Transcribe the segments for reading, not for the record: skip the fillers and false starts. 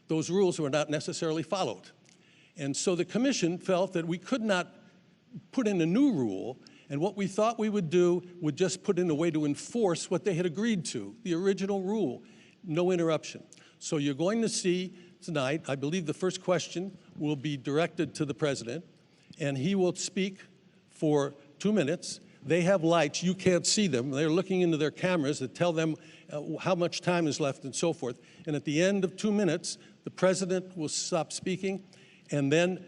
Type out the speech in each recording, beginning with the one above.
those rules were not necessarily followed. And so the commission felt that we could not put in a new rule, and what we thought we would do would just put in a way to enforce what they had agreed to, the original rule, no interruption. So you're going to see tonight, I believe the first question will be directed to the president, and he will speak for 2 minutes. They have lights, you can't see them. They're looking into their cameras that tell them how much time is left and so forth. And at the end of 2 minutes, the president will stop speaking, and then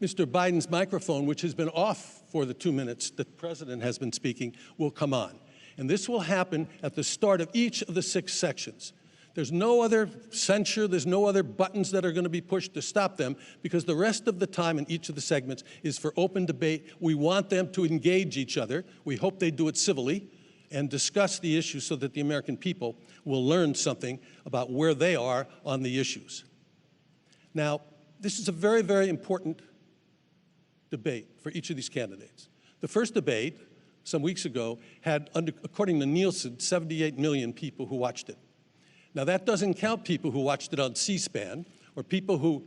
Mr. Biden's microphone, which has been off for the 2 minutes that the president has been speaking, will come on. And this will happen at the start of each of the 6 sections. There's no other censure, there's no other buttons that are going to be pushed to stop them, because the rest of the time in each of the segments is for open debate. We want them to engage each other. We hope they do it civilly and discuss the issues so that the American people will learn something about where they are on the issues. Now, this is a very, very important debate for each of these candidates. The first debate, some weeks ago, had, according to Nielsen, 78 million people who watched it. Now, that doesn't count people who watched it on C-SPAN or people who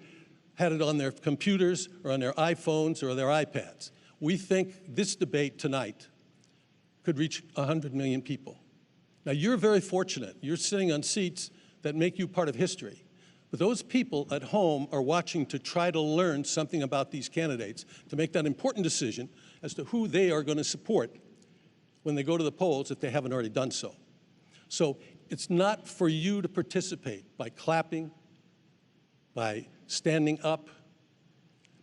had it on their computers or on their iPhones or their iPads. We think this debate tonight could reach 100 million people. Now, you're very fortunate. You're sitting on seats that make you part of history. But those people at home are watching to try to learn something about these candidates, to make that important decision as to who they are going to support when they go to the polls if they haven't already done so. So it's not for you to participate by clapping, by standing up,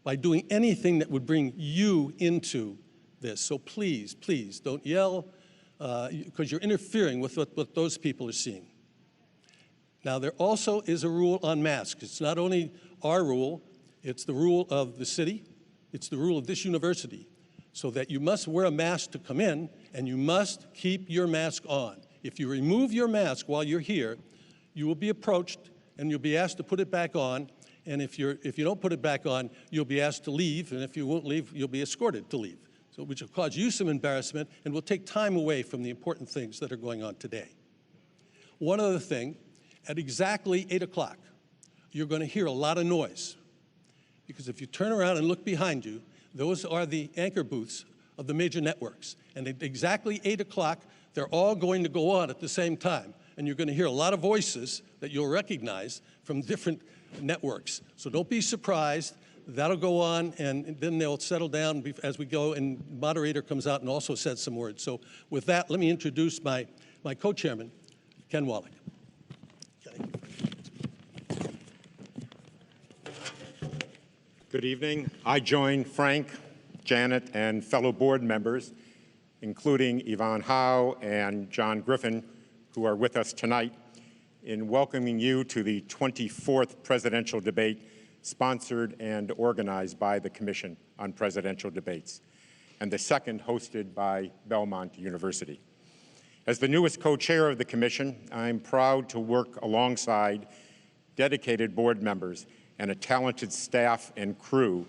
by doing anything that would bring you into this. So please, please don't yell, because you're interfering with what those people are seeing. Now, there also is a rule on masks. It's not only our rule, it's the rule of the city, it's the rule of this university, so that you must wear a mask to come in, and you must keep your mask on. If you remove your mask while you're here, you will be approached, and you'll be asked to put it back on, and if you don't put it back on, you'll be asked to leave, and if you won't leave, you'll be escorted to leave, so which will cause you some embarrassment and will take time away from the important things that are going on today. One other thing, at exactly 8 o'clock, you're going to hear a lot of noise, because if you turn around and look behind you, those are the anchor booths of the major networks. And at exactly 8 o'clock, they're all going to go on at the same time. And you're going to hear a lot of voices that you'll recognize from different networks. So don't be surprised. That'll go on, and then they'll settle down as we go, and the moderator comes out and also says some words. So with that, let me introduce my co-chairman, Ken Wallach. Good evening. I join Frank, Janet, and fellow board members, including Yvonne Howe and John Griffin, who are with us tonight, in welcoming you to the 24th presidential debate sponsored and organized by the Commission on Presidential Debates, and the second hosted by Belmont University. As the newest co-chair of the Commission, I'm proud to work alongside dedicated board members and a talented staff and crew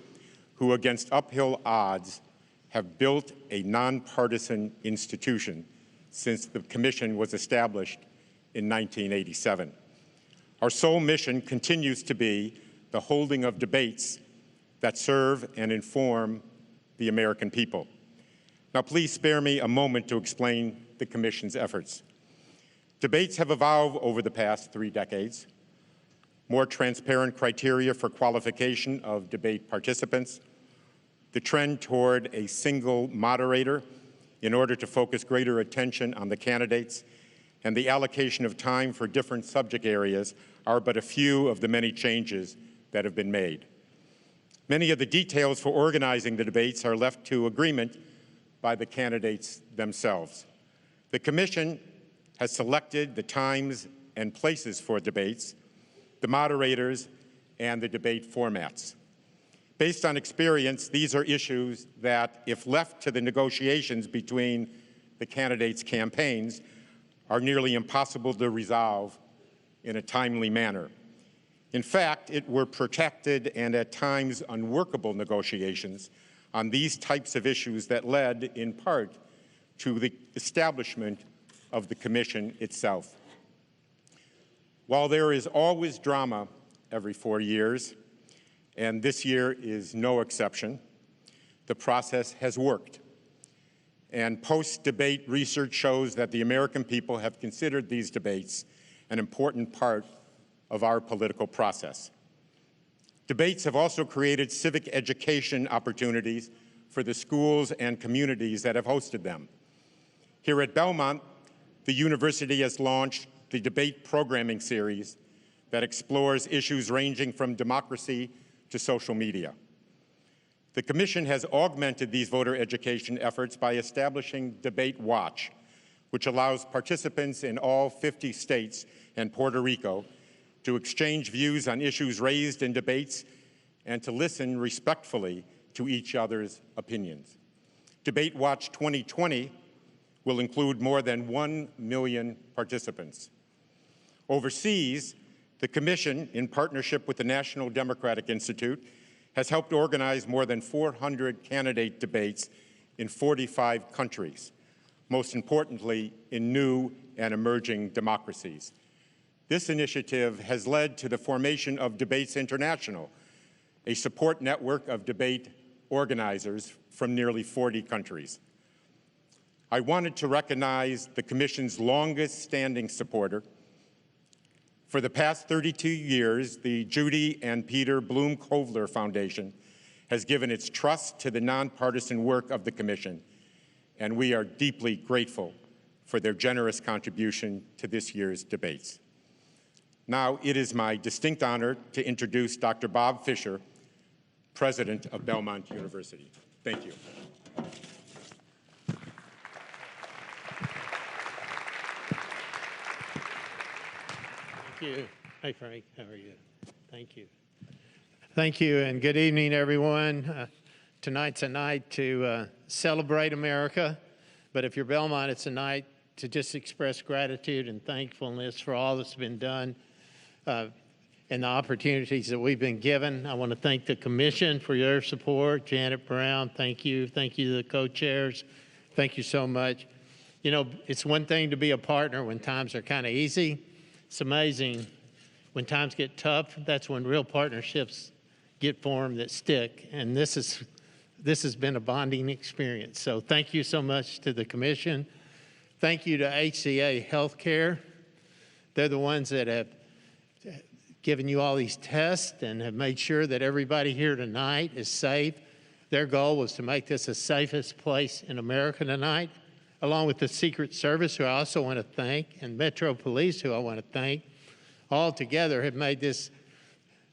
who, against uphill odds, have built a nonpartisan institution since the Commission was established in 1987. Our sole mission continues to be the holding of debates that serve and inform the American people. Now, please spare me a moment to explain the Commission's efforts. Debates have evolved over the past 3 decades. More transparent criteria for qualification of debate participants, the trend toward a single moderator in order to focus greater attention on the candidates, and the allocation of time for different subject areas are but a few of the many changes that have been made. Many of the details for organizing the debates are left to agreement by the candidates themselves. The Commission has selected the times and places for debates, the moderators, and the debate formats. Based on experience, these are issues that, if left to the negotiations between the candidates' campaigns, are nearly impossible to resolve in a timely manner. In fact, it were protracted and at times unworkable negotiations on these types of issues that led, in part, to the establishment of the Commission itself. While there is always drama every 4 years, and this year is no exception. The process has worked. And post-debate research shows that the American people have considered these debates an important part of our political process. Debates have also created civic education opportunities for the schools and communities that have hosted them. Here at Belmont, the university has launched the Debate Programming Series that explores issues ranging from democracy to social media. The Commission has augmented these voter education efforts by establishing Debate Watch, which allows participants in all 50 states and Puerto Rico to exchange views on issues raised in debates and to listen respectfully to each other's opinions. Debate Watch 2020 will include more than 1 million participants. Overseas, the Commission, in partnership with the National Democratic Institute, has helped organize more than 400 candidate debates in 45 countries, most importantly, in new and emerging democracies. This initiative has led to the formation of Debates International, a support network of debate organizers from nearly 40 countries. I wanted to recognize the Commission's longest-standing supporter. For the past 32 years, the Judy and Peter Bloom Kovler Foundation has given its trust to the nonpartisan work of the Commission, and we are deeply grateful for their generous contribution to this year's debates. Now, it is my distinct honor to introduce Dr. Bob Fisher, President of Belmont University. Thank you. Thank you. Hey, Frank, how are you? Thank you. Thank you, and good evening, everyone. Tonight's a night to celebrate America, but if you're Belmont, it's a night to just express gratitude and thankfulness for all that's been done and the opportunities that we've been given. I want to thank the Commission for your support. Janet Brown, thank you. Thank you to the co-chairs. Thank you so much. You know, it's one thing to be a partner when times are kind of easy. It's amazing when times get tough, that's when real partnerships get formed that stick. And this has been a bonding experience. So thank you so much to the Commission. Thank you to HCA Healthcare. They're the ones that have given you all these tests and have made sure that everybody here tonight is safe. Their goal was to make this the safest place in America tonight, along with the Secret Service, who I also want to thank, and Metro Police, who I want to thank. All together have made this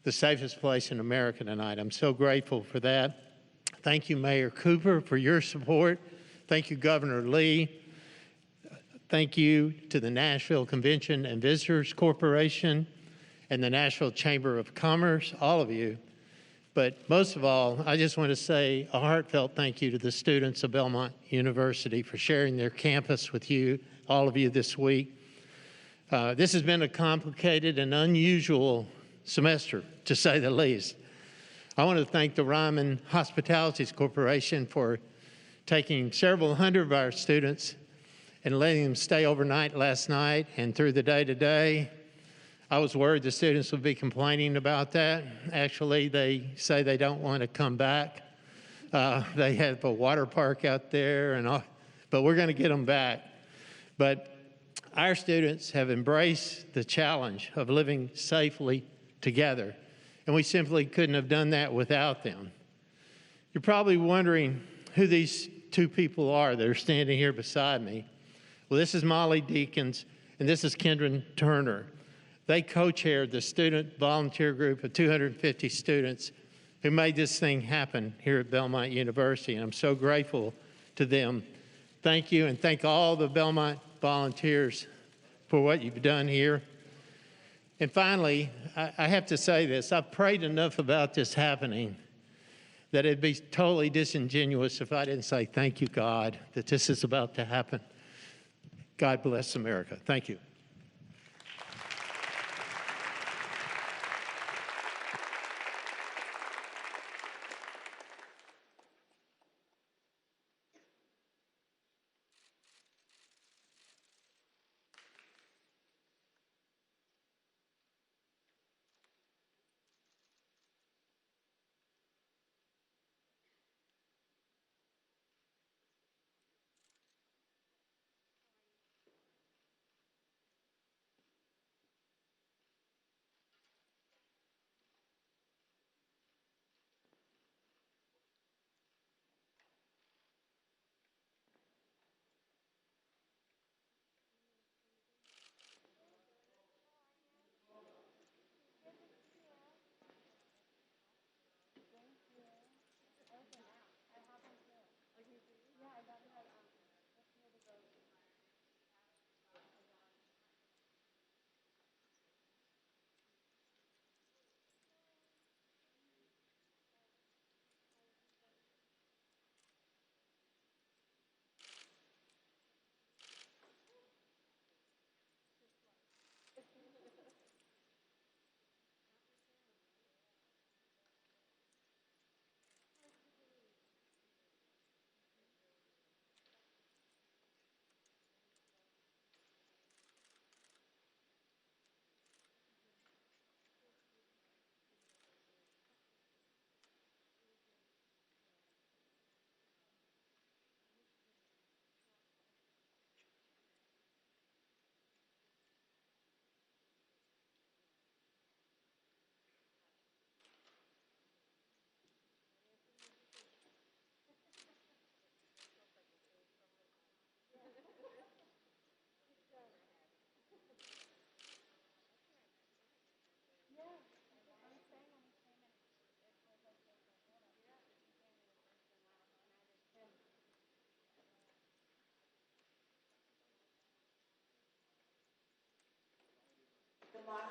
the safest place in America tonight. I'm so grateful for that. Thank you, Mayor Cooper, for your support. Thank you, Governor Lee. Thank you to the Nashville Convention and Visitors Corporation and the Nashville Chamber of Commerce, all of you. But most of all, I just want to say a heartfelt thank you to the students of Belmont University for sharing their campus with you, all of you this week. This has been a complicated and unusual semester, to say the least. I want to thank the Ryman Hospitalities Corporation for taking several hundred of our students and letting them stay overnight last night and through the day today. I was worried the students would be complaining about that. Actually, they say they don't want to come back. They have a water park out there, and all, but we're going to get them back. But our students have embraced the challenge of living safely together, and we simply couldn't have done that without them. You're probably wondering who these two people are that are standing here beside me. Well, this is Molly Deakins, and this is Kendra Turner. They co-chaired the student volunteer group of 250 students who made this thing happen here at Belmont University, and I'm so grateful to them. Thank you, and thank all the Belmont volunteers for what you've done here. And finally, I have to say this. I've prayed enough about this happening that it'd be totally disingenuous if I didn't say thank you, God, that this is about to happen. God bless America. Thank you.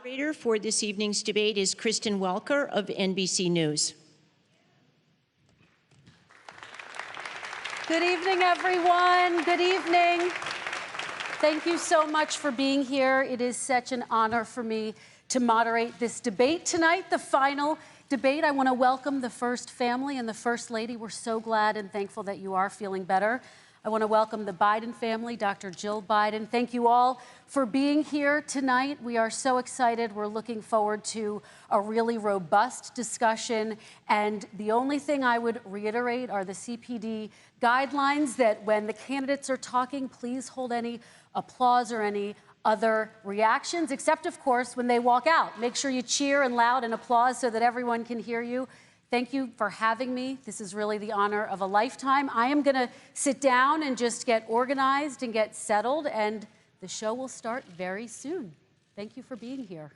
Moderator for this evening's debate is Kristen Welker of NBC News. Good evening, everyone. Good evening. Thank you so much for being here. It is such an honor for me to moderate this debate tonight, the final debate. I want to welcome the First Family and the First Lady. We're so glad and thankful that you are feeling better. I want to welcome the Biden family, Dr. Jill Biden. Thank you all for being here tonight. We are so excited. We're looking forward to a really robust discussion. And the only thing I would reiterate are the CPD guidelines that when the candidates are talking, please hold any applause or any other reactions, except, of course, when they walk out. Make sure you cheer and loud and applause so that everyone can hear you. Thank you for having me. This is really the honor of a lifetime. I am going to sit down and just get organized and get settled, and the show will start very soon. Thank you for being here.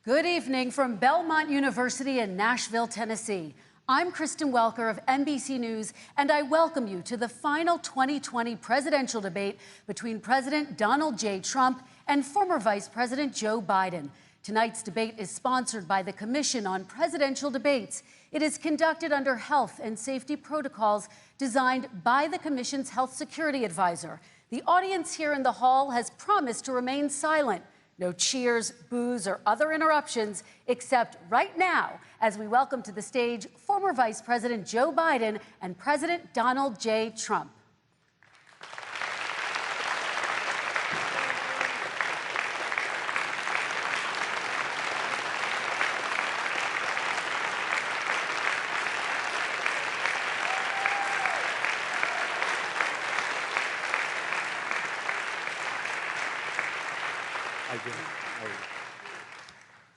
Good evening from Belmont University in Nashville, Tennessee. I'm Kristen Welker of NBC News, and I welcome you to the final 2020 presidential debate between President Donald J. Trump and former Vice President Joe Biden. Tonight's debate is sponsored by the Commission on Presidential Debates. It is conducted under health and safety protocols designed by the Commission's health security advisor. The audience here in the hall has promised to remain silent. No cheers, boos, or other interruptions, except right now, as we welcome to the stage former Vice President Joe Biden and President Donald J. Trump.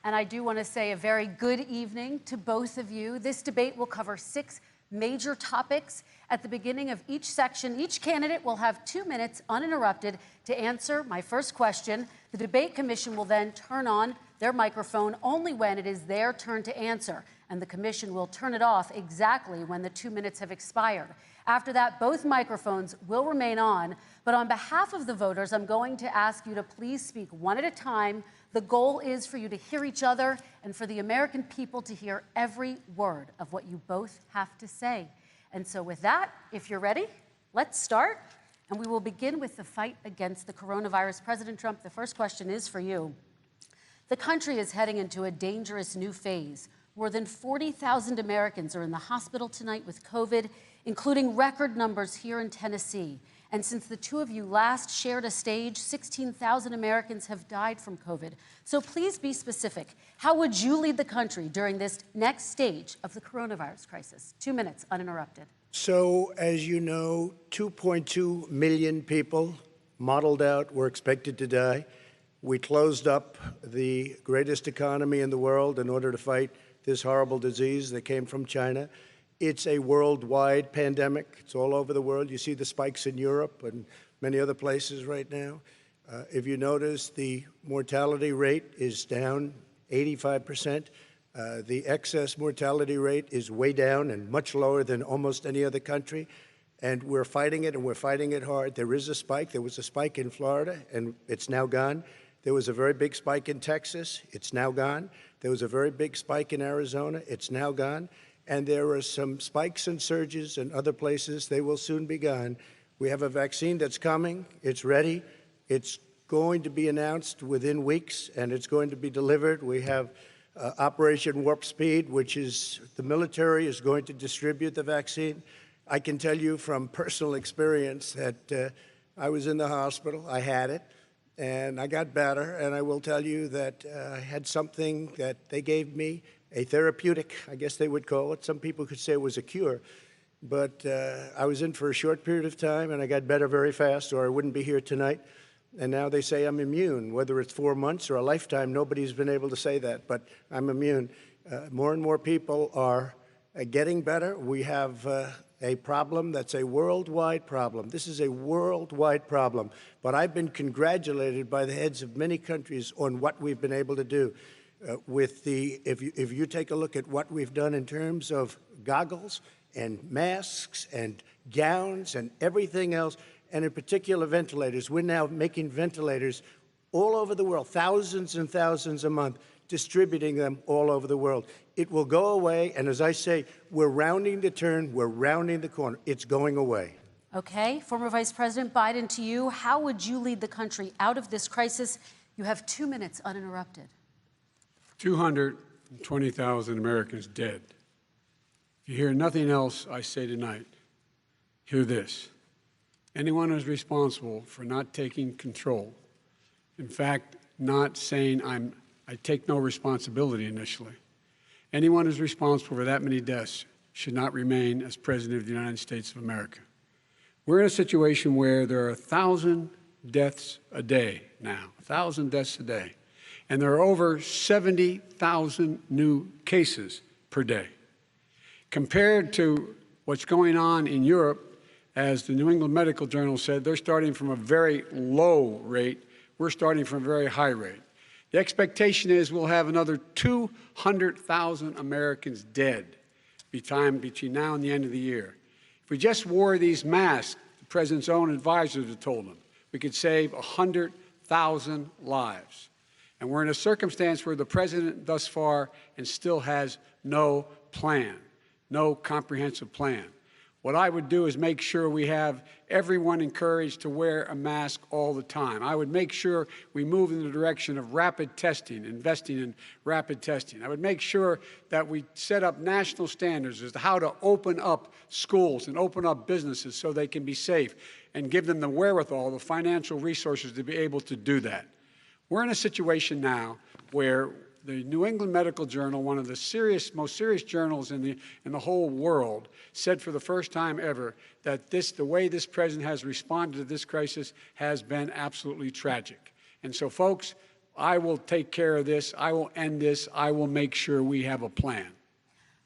And I do want to say a very good evening to both of you. This debate will cover 6 major topics. At the beginning of each section, each candidate will have 2 minutes uninterrupted to answer my first question. The debate commission will then turn on their microphone only when it is their turn to answer, and the commission will turn it off exactly when the 2 minutes have expired. After that, both microphones will remain on, but on behalf of the voters, I'm going to ask you to please speak one at a time. The goal is for you to hear each other and for the American people to hear every word of what you both have to say. And so with that, if you're ready, let's start. And we will begin with the fight against the coronavirus. President Trump, the first question is for you. The country is heading into a dangerous new phase. More than 40,000 Americans are in the hospital tonight with COVID, including record numbers here in Tennessee. And since the two of you last shared a stage, 16,000 Americans have died from COVID. So please be specific. How would you lead the country during this next stage of the coronavirus crisis? 2 minutes, uninterrupted. So, as you know, 2.2 million people modeled out were expected to die. We closed up the greatest economy in the world in order to fight this horrible disease that came from China. It's a worldwide pandemic. It's all over the world. You see the spikes in Europe and many other places right now. If you notice, the mortality rate is down 85%. The excess mortality rate is way down and much lower than almost any other country. And we're fighting it, and we're fighting it hard. There is a spike. There was a spike in Florida, and it's now gone. There was a very big spike in Texas. It's now gone. There was a very big spike in Arizona. It's now gone. And there are some spikes and surges in other places. They will soon be gone. We have a vaccine that's coming. It's ready. It's going to be announced within weeks, and it's going to be delivered. We have Operation Warp Speed, which is the military is going to distribute the vaccine. I can tell you from personal experience that I was in the hospital. I had it, and I got better. And I will tell you that I had something that they gave me, a therapeutic, I guess they would call it. Some people could say it was a cure. But I was in for a short period of time, and I got better very fast, or I wouldn't be here tonight. And now they say I'm immune. Whether it's 4 months or a lifetime, nobody's been able to say that, but I'm immune. More and more people are getting better. We have a problem that's a worldwide problem. This is a worldwide problem. But I've been congratulated by the heads of many countries on what we've been able to do. If you take a look at what we've done in terms of goggles and masks and gowns and everything else, and in particular ventilators, we're now making ventilators all over the world, thousands and thousands a month, distributing them all over the world. It will go away, and as I say, we're rounding the turn, we're rounding the corner. It's going away. Okay, former Vice President Biden, to you, how would you lead the country out of this crisis? You have 2 minutes uninterrupted. 220,000 Americans dead. If you hear nothing else I say tonight, hear this. Anyone who's responsible for not taking control, in fact, not saying I take no responsibility initially, anyone who's responsible for that many deaths should not remain as President of the United States of America. We're in a situation where there are 1,000 deaths a day now, 1,000 deaths a day. And there are over 70,000 new cases per day. Compared to what's going on in Europe, as the New England Medical Journal said, they're starting from a very low rate. We're starting from a very high rate. The expectation is we'll have another 200,000 Americans dead between now and the end of the year. If we just wore these masks, the president's own advisors have told him, we could save 100,000 lives. And we're in a circumstance where the president thus far and still has no plan, no comprehensive plan. What I would do is make sure we have everyone encouraged to wear a mask all the time. I would make sure we move in the direction of rapid testing, investing in rapid testing. I would make sure that we set up national standards as to how to open up schools and open up businesses so they can be safe and give them the wherewithal, the financial resources to be able to do that. We're in a situation now where the New England Medical Journal, one of the most serious journals in the whole world, said for the first time ever that the way this president has responded to this crisis has been absolutely tragic. And so, folks, I will take care of this. I will end this. I will make sure we have a plan.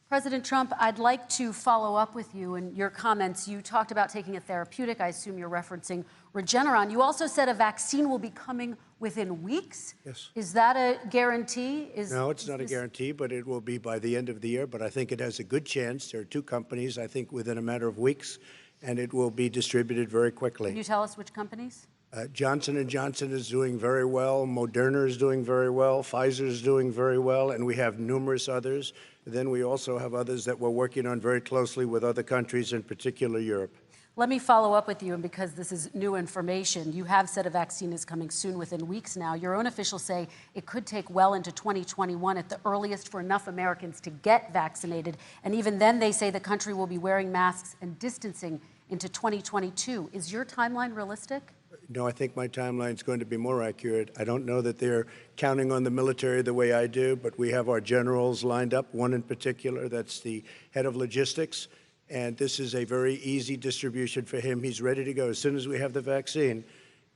President Trump, I'd like to follow up with you in your comments. You talked about taking a therapeutic. I assume you're referencing Regeneron. You also said a vaccine will be coming within weeks. Yes. Is that a guarantee? No, it's not a guarantee, but it will be by the end of the year. But I think it has a good chance. There are two companies, I think, within a matter of weeks, and it will be distributed very quickly. Can you tell us which companies? Johnson & Johnson is doing very well. Moderna is doing very well. Pfizer is doing very well. And we have numerous others. Then we also have others that we're working on very closely with other countries, in particular Europe. Let me follow up with you, and because this is new information, you have said a vaccine is coming soon, within weeks now. Your own officials say it could take well into 2021 at the earliest for enough Americans to get vaccinated. And even then, they say the country will be wearing masks and distancing into 2022. Is your timeline realistic? No, I think my timeline is going to be more accurate. I don't know that they're counting on the military the way I do, but we have our generals lined up, one in particular, that's the head of logistics. And this is a very easy distribution for him. He's ready to go as soon as we have the vaccine.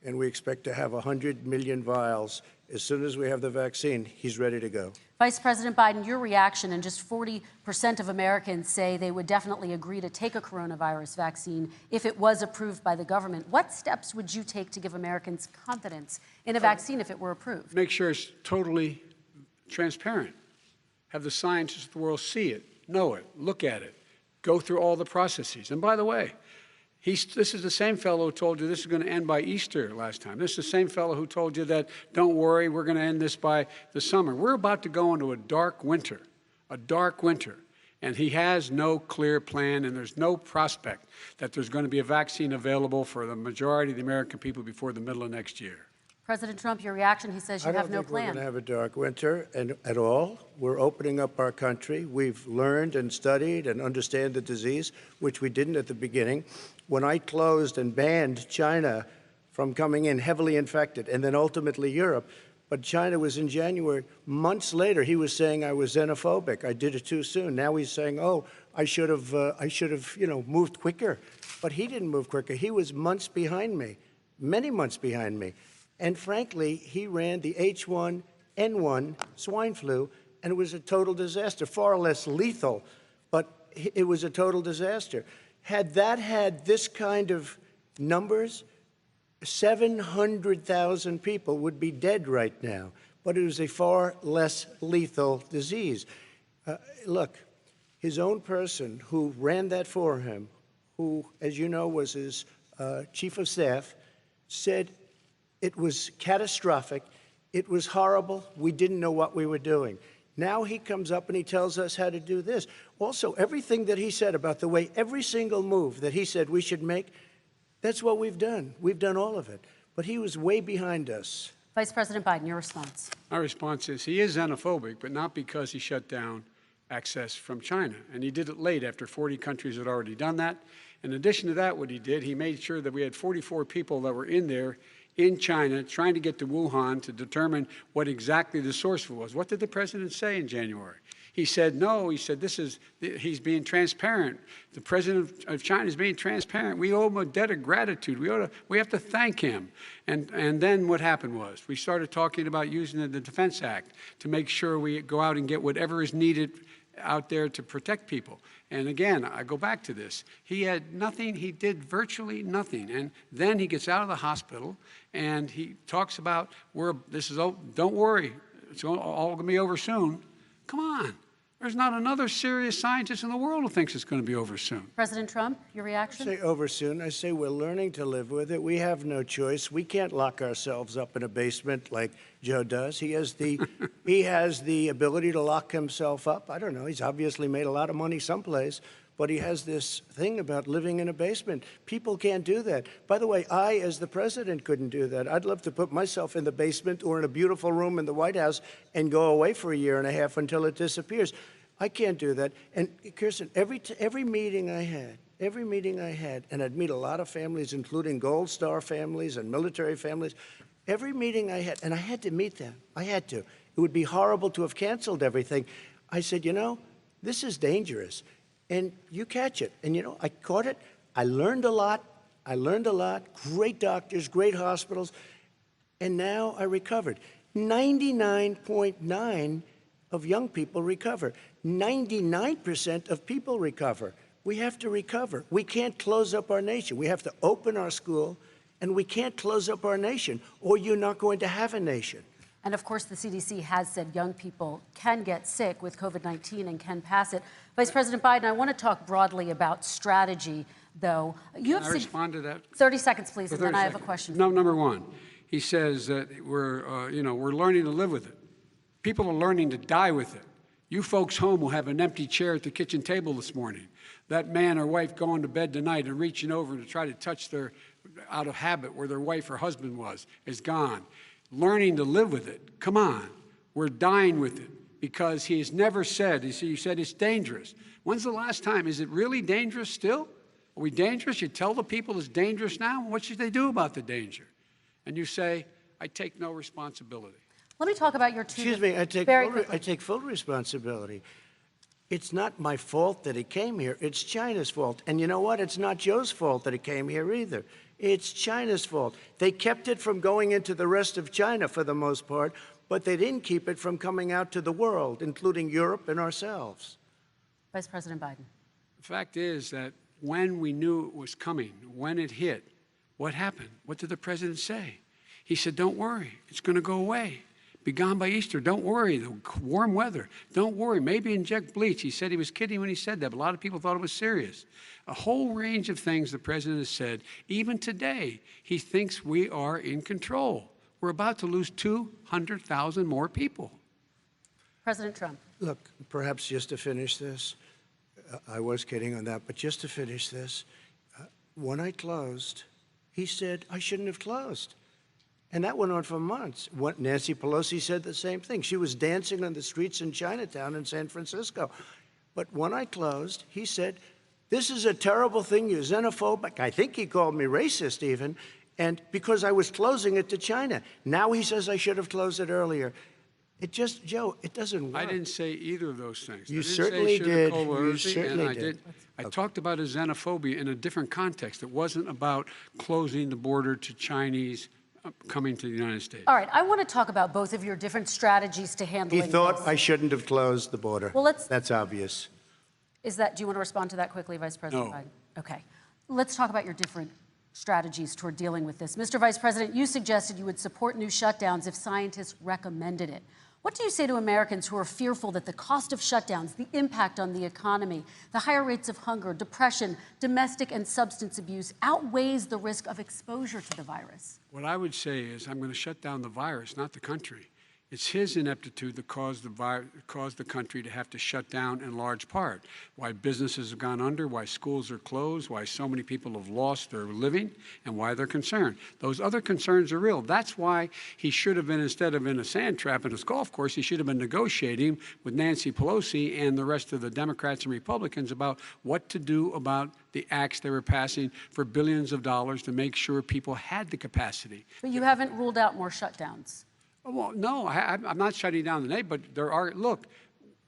And we expect to have 100 million vials. As soon as we have the vaccine, he's ready to go. Vice President Biden, your reaction, and just 40% of Americans say they would definitely agree to take a coronavirus vaccine if it was approved by the government. What steps would you take to give Americans confidence in a vaccine if it were approved? Make sure it's totally transparent. Have the scientists of the world see it, know it, look at it, go through all the processes. And by the way, this is the same fellow who told you this is going to end by Easter last time. This is the same fellow who told you that, don't worry, we're going to end this by the summer. We're about to go into a dark winter, and he has no clear plan, and there's no prospect that there's going to be a vaccine available for the majority of the American people before the middle of next year. President Trump, your reaction, he says you have no plan. I don't think we're going to have a dark winter at all. We're opening up our country. We've learned and studied and understand the disease, which we didn't at the beginning. When I closed and banned China from coming in heavily infected, and then ultimately Europe, but China was in January. Months later, he was saying I was xenophobic. I did it too soon. Now he's saying, oh, I should have, moved quicker. But he didn't move quicker. He was months behind me, many months behind me. And frankly, he ran the H1N1 swine flu, and it was a total disaster, far less lethal, but it was a total disaster. Had that had this kind of numbers, 700,000 people would be dead right now, but it was a far less lethal disease. Look, his own person who ran that for him, who, as you know, was his chief of staff, said it was catastrophic, it was horrible, we didn't know what we were doing. Now he comes up and he tells us how to do this. Also, everything that he said about the way every single move that he said we should make, that's what we've done. We've done all of it. But he was way behind us. Vice President Biden, your response. My response is he is xenophobic, but not because he shut down access from China. And he did it late after 40 countries had already done that. In addition to that, what he did, he made sure that we had 44 people that were in there in China trying to get to Wuhan to determine what exactly the source was. What did the president say in January? He said, no, he said, he's being transparent. The president of China is being transparent. We owe him a debt of gratitude. We have to thank him. And then what happened was we started talking about using the Defense Act to make sure we go out and get whatever is needed out there to protect people. And again, I go back to this. He had nothing. He did virtually nothing. And then he gets out of the hospital and he talks about, don't worry, it's all going to be over soon. Come on. There's not another serious scientist in the world who thinks it's going to be over soon. President Trump, your reaction? I say over soon. I say we're learning to live with it. We have no choice. We can't lock ourselves up in a basement like Joe does. He has the ability to lock himself up. I don't know. He's obviously made a lot of money someplace, but he has this thing about living in a basement. People can't do that. By the way, I, as the president, couldn't do that. I'd love to put myself in the basement or in a beautiful room in the White House and go away for a year and a half until it disappears. I can't do that. And Kirsten, every meeting I had, and I'd meet a lot of families, including Gold Star families and military families, every meeting I had, and I had to meet them. I had to. It would be horrible to have canceled everything. I said, you know, this is dangerous. And you catch it. And, you know, I caught it. I learned a lot. Great doctors, great hospitals. And now I recovered. 99.9 of young people recover. 99% of people recover. We have to recover. We can't close up our nation. We have to open our school, and we can't close up our nation, or you're not going to have a nation. And of course, the CDC has said young people can get sick with COVID-19 and can pass it. Vice President Biden, I want to talk broadly about strategy, though. Can I respond to that? 30 seconds, please, and then I have a question. No, number one, he says that we're learning to live with it. People are learning to die with it. You folks home will have an empty chair at the kitchen table this morning. That man or wife going to bed tonight and reaching over to try to touch their, out of habit, where their wife or husband was, is gone. Learning to live with it. Come on. We're dying with it because he has never said, you said it's dangerous. When's the last time? Is it really dangerous still? Are we dangerous? You tell the people it's dangerous now? What should they do about the danger? And you say, I take no responsibility. Let me talk about your two. Excuse me, I take full responsibility. It's not my fault that he came here. It's China's fault. And you know what? It's not Joe's fault that he came here either. It's China's fault. They kept it from going into the rest of China for the most part, but they didn't keep it from coming out to the world, including Europe and ourselves. Vice President Biden. The fact is that when we knew it was coming, when it hit, what happened? What did the president say? He said, don't worry, it's going to go away. Be gone by Easter. Don't worry. The warm weather. Don't worry. Maybe inject bleach. He said he was kidding when he said that, but a lot of people thought it was serious. A whole range of things the president has said. Even today, he thinks we are in control. We're about to lose 200,000 more people. President Trump. Look, perhaps just to finish this, I was kidding on that, but just to finish this, when I closed, he said I shouldn't have closed. And that went on for months. Nancy Pelosi said the same thing. She was dancing on the streets in Chinatown in San Francisco. But when I closed, he said, this is a terrible thing, you're xenophobic. I think he called me racist even, and because I was closing it to China. Now he says I should have closed it earlier. It just, Joe, it doesn't work. I didn't say either of those things. You certainly did. You certainly did. I talked about a xenophobia in a different context. It wasn't about closing the border to Chinese coming to the United States. All right, I want to talk about both of your different strategies to handling He thought this. I shouldn't have closed the border. Well, that's obvious. Do you want to respond to that quickly, Vice President Biden? Okay. Let's talk about your different strategies toward dealing with this. Mr. Vice President, you suggested you would support new shutdowns if scientists recommended it. What do you say to Americans who are fearful that the cost of shutdowns, the impact on the economy, the higher rates of hunger, depression, domestic and substance abuse outweighs the risk of exposure to the virus? What I would say is I'm going to shut down the virus, not the country. It's his ineptitude that caused the country to have to shut down in large part. Why businesses have gone under, why schools are closed, why so many people have lost their living, and why they're concerned. Those other concerns are real. That's why he should have been, instead of in a sand trap in his golf course, he should have been negotiating with Nancy Pelosi and the rest of the Democrats and Republicans about what to do about the acts they were passing for billions of dollars to make sure people had the capacity. But you haven't ruled out more shutdowns. Well, no, I'm not shutting down the nation, but there are, look,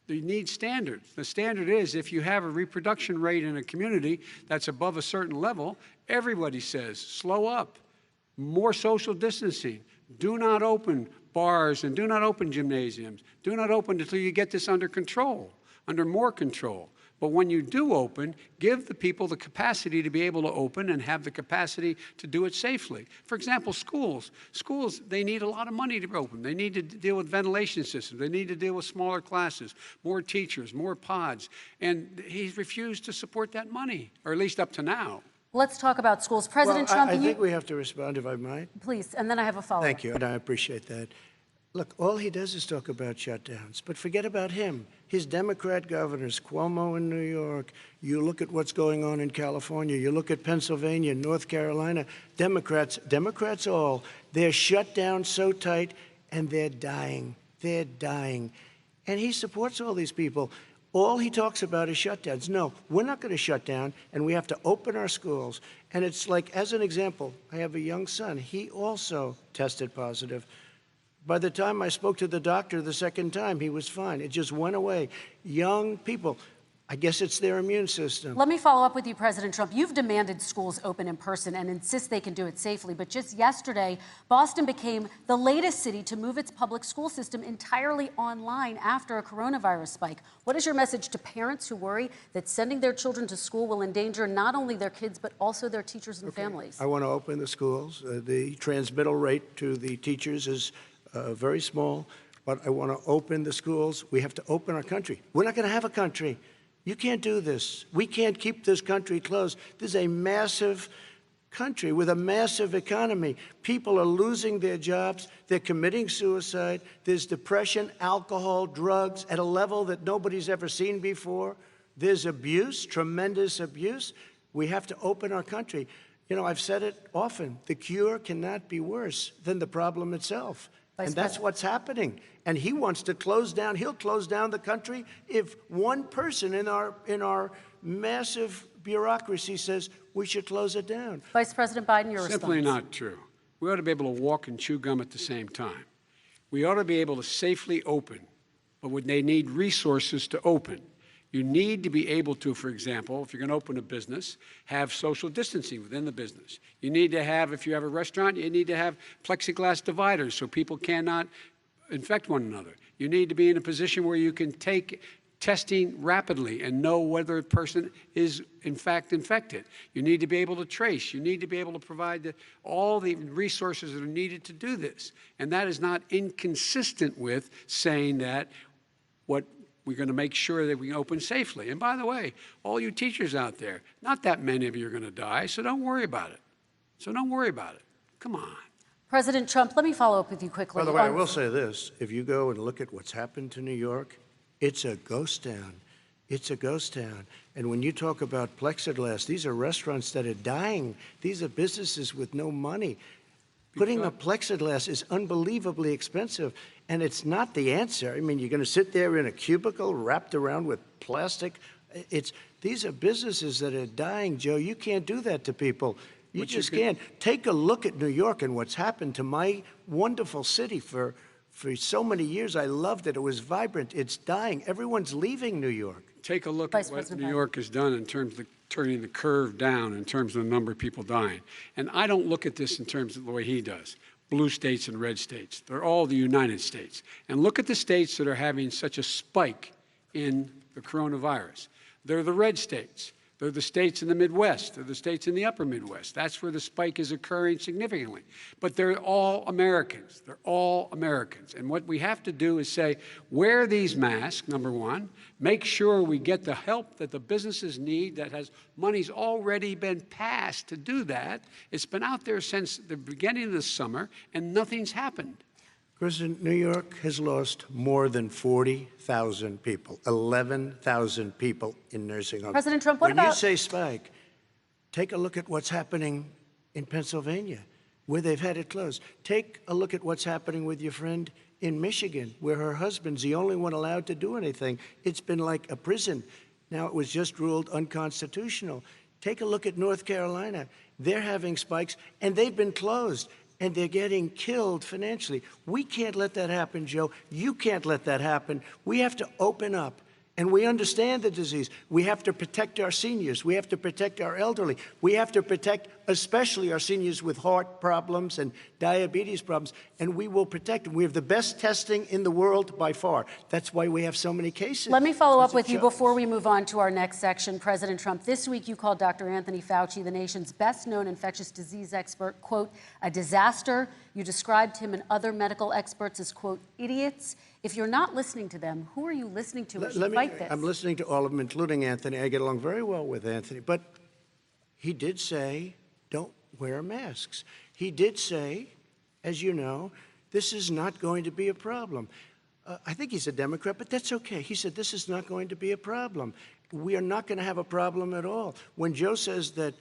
you need standards. The standard is if you have a reproduction rate in a community that's above a certain level, everybody says, slow up, more social distancing, do not open bars and do not open gymnasiums, do not open until you get this under control. under more control. But when you do open, give the people the capacity to be able to open and have the capacity to do it safely. For example, schools. Schools, they need a lot of money to open. They need to deal with ventilation systems. They need to deal with smaller classes, more teachers, more pods. And he's refused to support that money, or at least up to now. Let's talk about schools. President Trump, I think we have to respond, if I might. Please, and then I have a follow-up. Thank you, and I appreciate that. Look, all he does is talk about shutdowns, but forget about him. His Democrat governors, Cuomo in New York, you look at what's going on in California, you look at Pennsylvania, North Carolina, Democrats all, they're shut down so tight, and they're dying. They're dying. And he supports all these people. All he talks about is shutdowns. No, we're not going to shut down, and we have to open our schools. And it's like, as an example, I have a young son. He also tested positive. By the time I spoke to the doctor the second time, he was fine. It just went away. Young people, I guess it's their immune system. Let me follow up with you, President Trump. You've demanded schools open in person and insist they can do it safely. But just yesterday, Boston became the latest city to move its public school system entirely online after a coronavirus spike. What is your message to parents who worry that sending their children to school will endanger not only their kids, but also their teachers and families? I want to open the schools. The transmittal rate to the teachers is very small, but I want to open the schools. We have to open our country. We're not going to have a country. You can't do this. We can't keep this country closed. This is a massive country with a massive economy. People are losing their jobs. They're committing suicide. There's depression, alcohol, drugs at a level that nobody's ever seen before. There's abuse, tremendous abuse. We have to open our country. You know, I've said it often. The cure cannot be worse than the problem itself. And that's what's happening. And he wants to close down. He'll close down the country if one person in our massive bureaucracy says we should close it down. Vice President Biden, your response. Simply not true. We ought to be able to walk and chew gum at the same time. We ought to be able to safely open, but would they need resources to open? You need to be able to, for example, if you're going to open a business, have social distancing within the business. You need to have, if you have a restaurant, you need to have plexiglass dividers so people cannot infect one another. You need to be in a position where you can take testing rapidly and know whether a person is, in fact, infected. You need to be able to trace. You need to be able to provide all the resources that are needed to do this. And that is not inconsistent with saying that we're going to make sure that we can open safely. And by the way, all you teachers out there, not that many of you are going to die, so don't worry about it. So don't worry about it. Come on. President Trump, let me follow up with you quickly. By the way, I will say this. If you go and look at what's happened to New York, it's a ghost town. It's a ghost town. And when you talk about plexiglass, these are restaurants that are dying. These are businesses with no money. Putting up plexiglass is unbelievably expensive, and it's not the answer. I mean, you're going to sit there in a cubicle wrapped around with plastic. These are businesses that are dying, Joe. You can't do that to people. You just can't. Take a look at New York and what's happened to my wonderful city for so many years. I loved it. It was vibrant. It's dying. Everyone's leaving New York. Take a look at what New York has done in terms of turning the curve down in terms of the number of people dying. And I don't look at this in terms of the way he does. Blue states and red states. They're all the United States. And look at the states that are having such a spike in the coronavirus. They're the red states. They're the states in the Midwest. They're the states in the upper Midwest. That's where the spike is occurring significantly. But they're all Americans. They're all Americans. And what we have to do is say, wear these masks, number one. Make sure we get the help that the businesses need that has money's already been passed to do that. It's been out there since the beginning of the summer, and nothing's happened. President, New York has lost more than 40,000 people, 11,000 people in nursing homes. President Trump, what about... When you say spike, take a look at what's happening in Pennsylvania, where they've had it closed. Take a look at what's happening with your friend in Michigan, where her husband's the only one allowed to do anything. It's been like a prison. Now it was just ruled unconstitutional. Take a look at North Carolina. They're having spikes, and they've been closed. And they're getting killed financially. We can't let that happen, Joe. You can't let that happen. We have to open up. And we understand the disease. We have to protect our seniors. We have to protect our elderly. We have to protect especially our seniors with heart problems and diabetes problems, and we will protect them. We have the best testing in the world by far. That's why we have so many cases. Let me follow up with you before we move on to our next section. President Trump, this week you called Dr. Anthony Fauci, the nation's best-known infectious disease expert, quote, a disaster. You described him and other medical experts as, quote, idiots. If you're not listening to them, who are you listening to as you fight this? I'm listening to all of them, including Anthony. I get along very well with Anthony. But he did say, don't wear masks. He did say, as you know, this is not going to be a problem. I think he's a Democrat, but that's okay. He said, this is not going to be a problem. We are not going to have a problem at all. When Joe says that,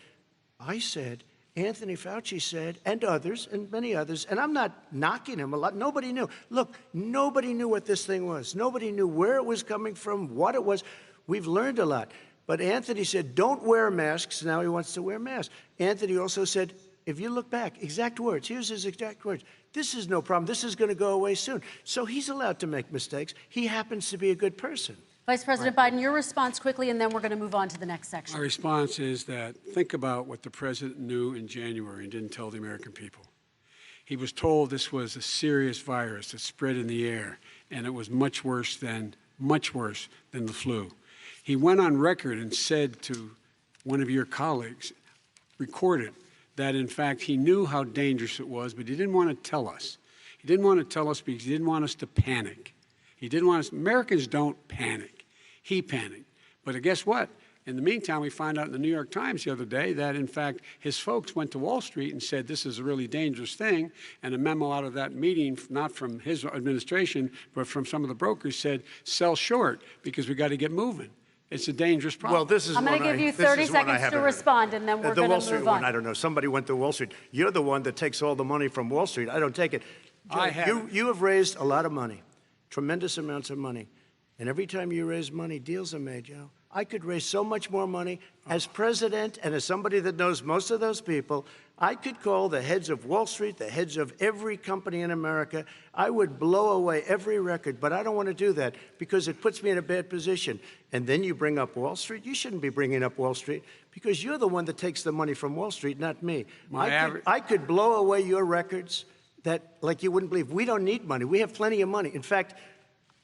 I said, Anthony Fauci said, and others, and many others, and I'm not knocking him a lot. Nobody knew. Look, nobody knew what this thing was. Nobody knew where it was coming from, what it was. We've learned a lot. But Anthony said, don't wear masks. Now he wants to wear masks. Anthony also said, if you look back, exact words, here's his exact words. This is no problem. This is going to go away soon. So he's allowed to make mistakes. He happens to be a good person. Vice President Biden, your response quickly, and then we're going to move on to the next section. My response is that think about what the president knew in January and didn't tell the American people. He was told this was a serious virus that spread in the air, and it was much worse than the flu. He went on record and said to one of your colleagues, recorded, that in fact he knew how dangerous it was, but he didn't want to tell us. He didn't want to tell us because he didn't want us to panic. He didn't want us, Americans don't panic. He panicked. But guess what? In the meantime, we find out in the New York Times the other day that, in fact, his folks went to Wall Street and said this is a really dangerous thing. And a memo out of that meeting, not from his administration, but from some of the brokers, said sell short because we got to get moving. It's a dangerous problem. Well, this is I'm going to give you 30 seconds to respond, and then we're going to move on. I don't know. Somebody went to Wall Street. You're the one that takes all the money from Wall Street. I don't take it. You have raised a lot of money, tremendous amounts of money. And every time you raise money, deals are made, Joe. I could raise so much more money. As president and as somebody that knows most of those people, I could call the heads of Wall Street, the heads of every company in America. I would blow away every record, but I don't want to do that because it puts me in a bad position. And then you bring up Wall Street. You shouldn't be bringing up Wall Street because you're the one that takes the money from Wall Street, not me. I could blow away your records that, like you wouldn't believe. We don't need money. We have plenty of money. In fact,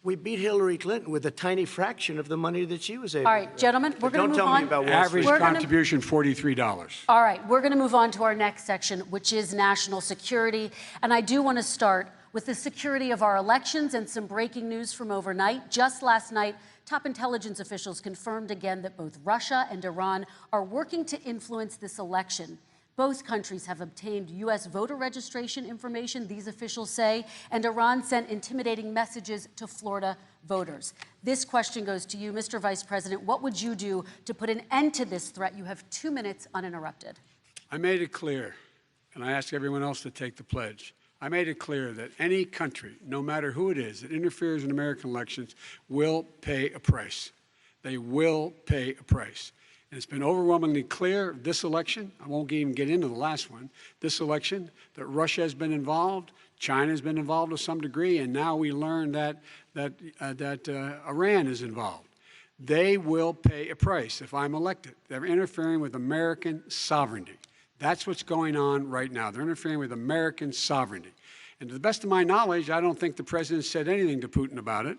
we beat Hillary Clinton with a tiny fraction of the money that she was able to. All right, gentlemen, we're going to move on. Don't tell me about Wall Street. Average contribution, $43. All right, we're going to move on to our next section, which is national security. And I do want to start with the security of our elections and some breaking news from overnight. Just last night, top intelligence officials confirmed again that both Russia and Iran are working to influence this election. Both countries have obtained U.S. voter registration information, these officials say, and Iran sent intimidating messages to Florida voters. This question goes to you, Mr. Vice President. What would you do to put an end to this threat? You have 2 minutes uninterrupted. I made it clear, and I ask everyone else to take the pledge. I made it clear that any country, no matter who it is, that interferes in American elections will pay a price. They will pay a price. And it's been overwhelmingly clear this election, I won't even get into the last one, this election, that Russia has been involved, China has been involved to some degree, and now we learn that Iran is involved. They will pay a price if I'm elected. They're interfering with American sovereignty. That's what's going on right now. They're interfering with American sovereignty. And to the best of my knowledge, I don't think the president said anything to Putin about it.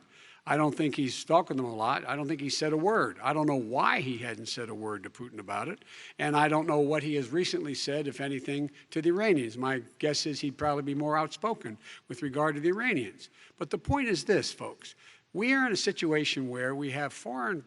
I don't think he's talking to them a lot. I don't think he said a word. I don't know why he hadn't said a word to Putin about it. And I don't know what he has recently said, if anything, to the Iranians. My guess is he'd probably be more outspoken with regard to the Iranians. But the point is this, folks. We are in a situation where we have foreign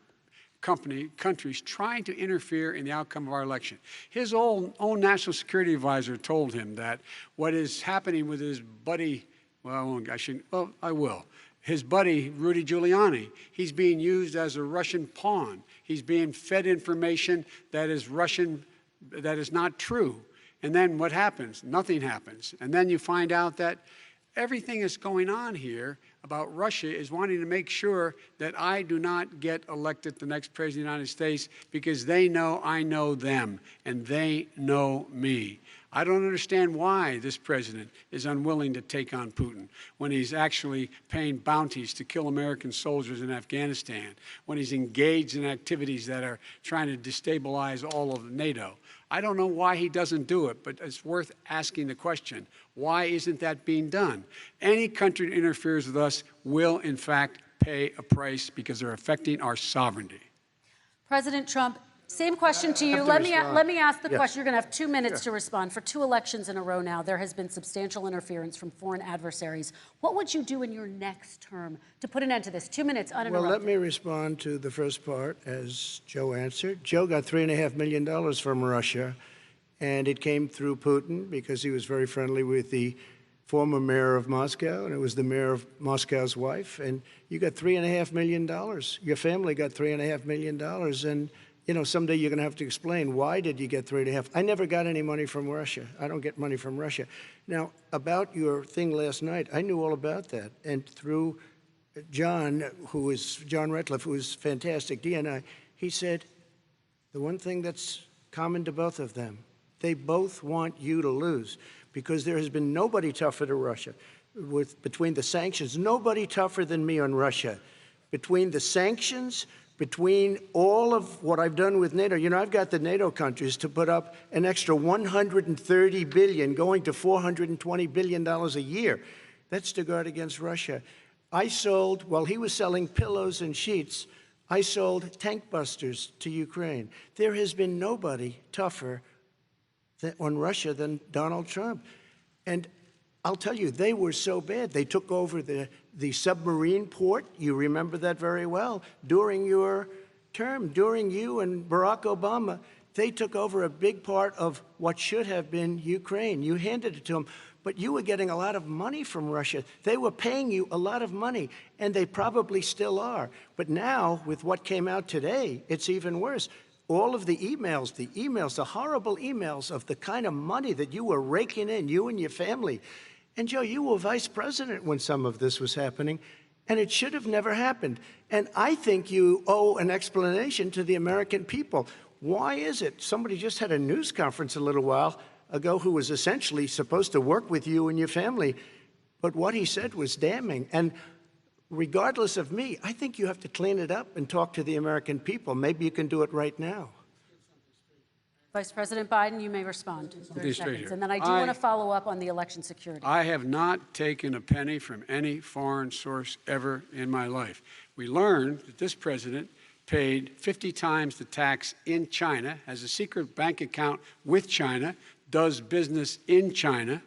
countries trying to interfere in the outcome of our election. His own national security advisor told him that what is happening with his buddy, I will. His buddy, Rudy Giuliani, he's being used as a Russian pawn. He's being fed information that is Russian, that is not true. And then what happens? Nothing happens. And then you find out that everything that's going on here about Russia is wanting to make sure that I do not get elected the next president of the United States because they know I know them and they know me. I don't understand why this president is unwilling to take on Putin when he's actually paying bounties to kill American soldiers in Afghanistan, when he's engaged in activities that are trying to destabilize all of NATO. I don't know why he doesn't do it, but it's worth asking the question, why isn't that being done? Any country that interferes with us will, in fact, pay a price because they're affecting our sovereignty. President Trump, same question to you. Let me ask the question. You're going to have 2 minutes to respond. For 2 elections in a row now, there has been substantial interference from foreign adversaries. What would you do in your next term to put an end to this? 2 minutes, uninterrupted. Well, let me respond to the first part, as Joe answered. Joe got $3.5 million from Russia, and it came through Putin because he was very friendly with the former mayor of Moscow, and it was the mayor of Moscow's wife. And you got $3.5 million. Your family got $3.5 million, and you know, someday you're going to have to explain, why did you get 3.5? I never got any money from Russia. I don't get money from Russia. Now, about your thing last night, I knew all about that. And through John Ratcliffe, who is fantastic, DNI, he said, the one thing that's common to both of them, they both want you to lose, because there has been nobody tougher to Russia. Between the sanctions, nobody tougher than me on Russia. Between the sanctions, between all of what I've done with NATO, you know, I've got the NATO countries to put up an extra $130 billion, going to $420 billion a year. That's to guard against Russia. I sold, while he was selling pillows and sheets, I sold tank busters to Ukraine. There has been nobody tougher on Russia than Donald Trump. And I'll tell you, they were so bad. They took over the submarine port. You remember that very well. During your term, during you and Barack Obama, they took over a big part of what should have been Ukraine. You handed it to them, but you were getting a lot of money from Russia. They were paying you a lot of money, and they probably still are. But now, with what came out today, it's even worse. All of the emails, the horrible emails of the kind of money that you were raking in, you and your family. And Joe, you were vice president when some of this was happening, and it should have never happened. And I think you owe an explanation to the American people. Why is it? Somebody just had a news conference a little while ago who was essentially supposed to work with you and your family, but what he said was damning. And regardless of me, I think you have to clean it up and talk to the American people. Maybe you can do it right now. Vice President Biden, you may respond. 30 seconds. And then I do want to follow up on the election security. I have not taken a penny from any foreign source ever in my life. We learned that this president paid 50 times the tax in China, has a secret bank account with China, does business in China,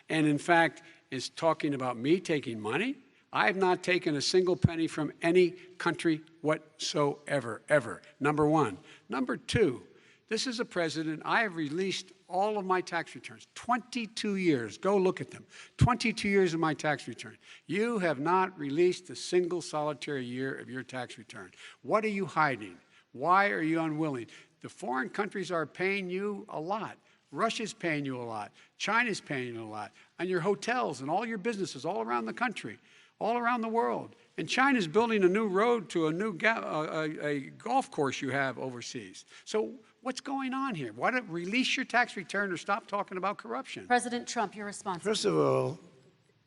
and in fact is talking about me taking money. I have not taken a single penny from any country whatsoever, ever. Number one. Number two, this is a president, I have released all of my tax returns, 22 years. Go look at them. 22 years of my tax return. You have not released a single solitary year of your tax return. What are you hiding? Why are you unwilling? The foreign countries are paying you a lot. Russia's paying you a lot. China's paying you a lot. And your hotels and all your businesses all around the country, all around the world. And China's building a new road to a new a golf course you have overseas. So what's going on here? Why don't release your tax return or stop talking about corruption? President Trump, your response. First of all,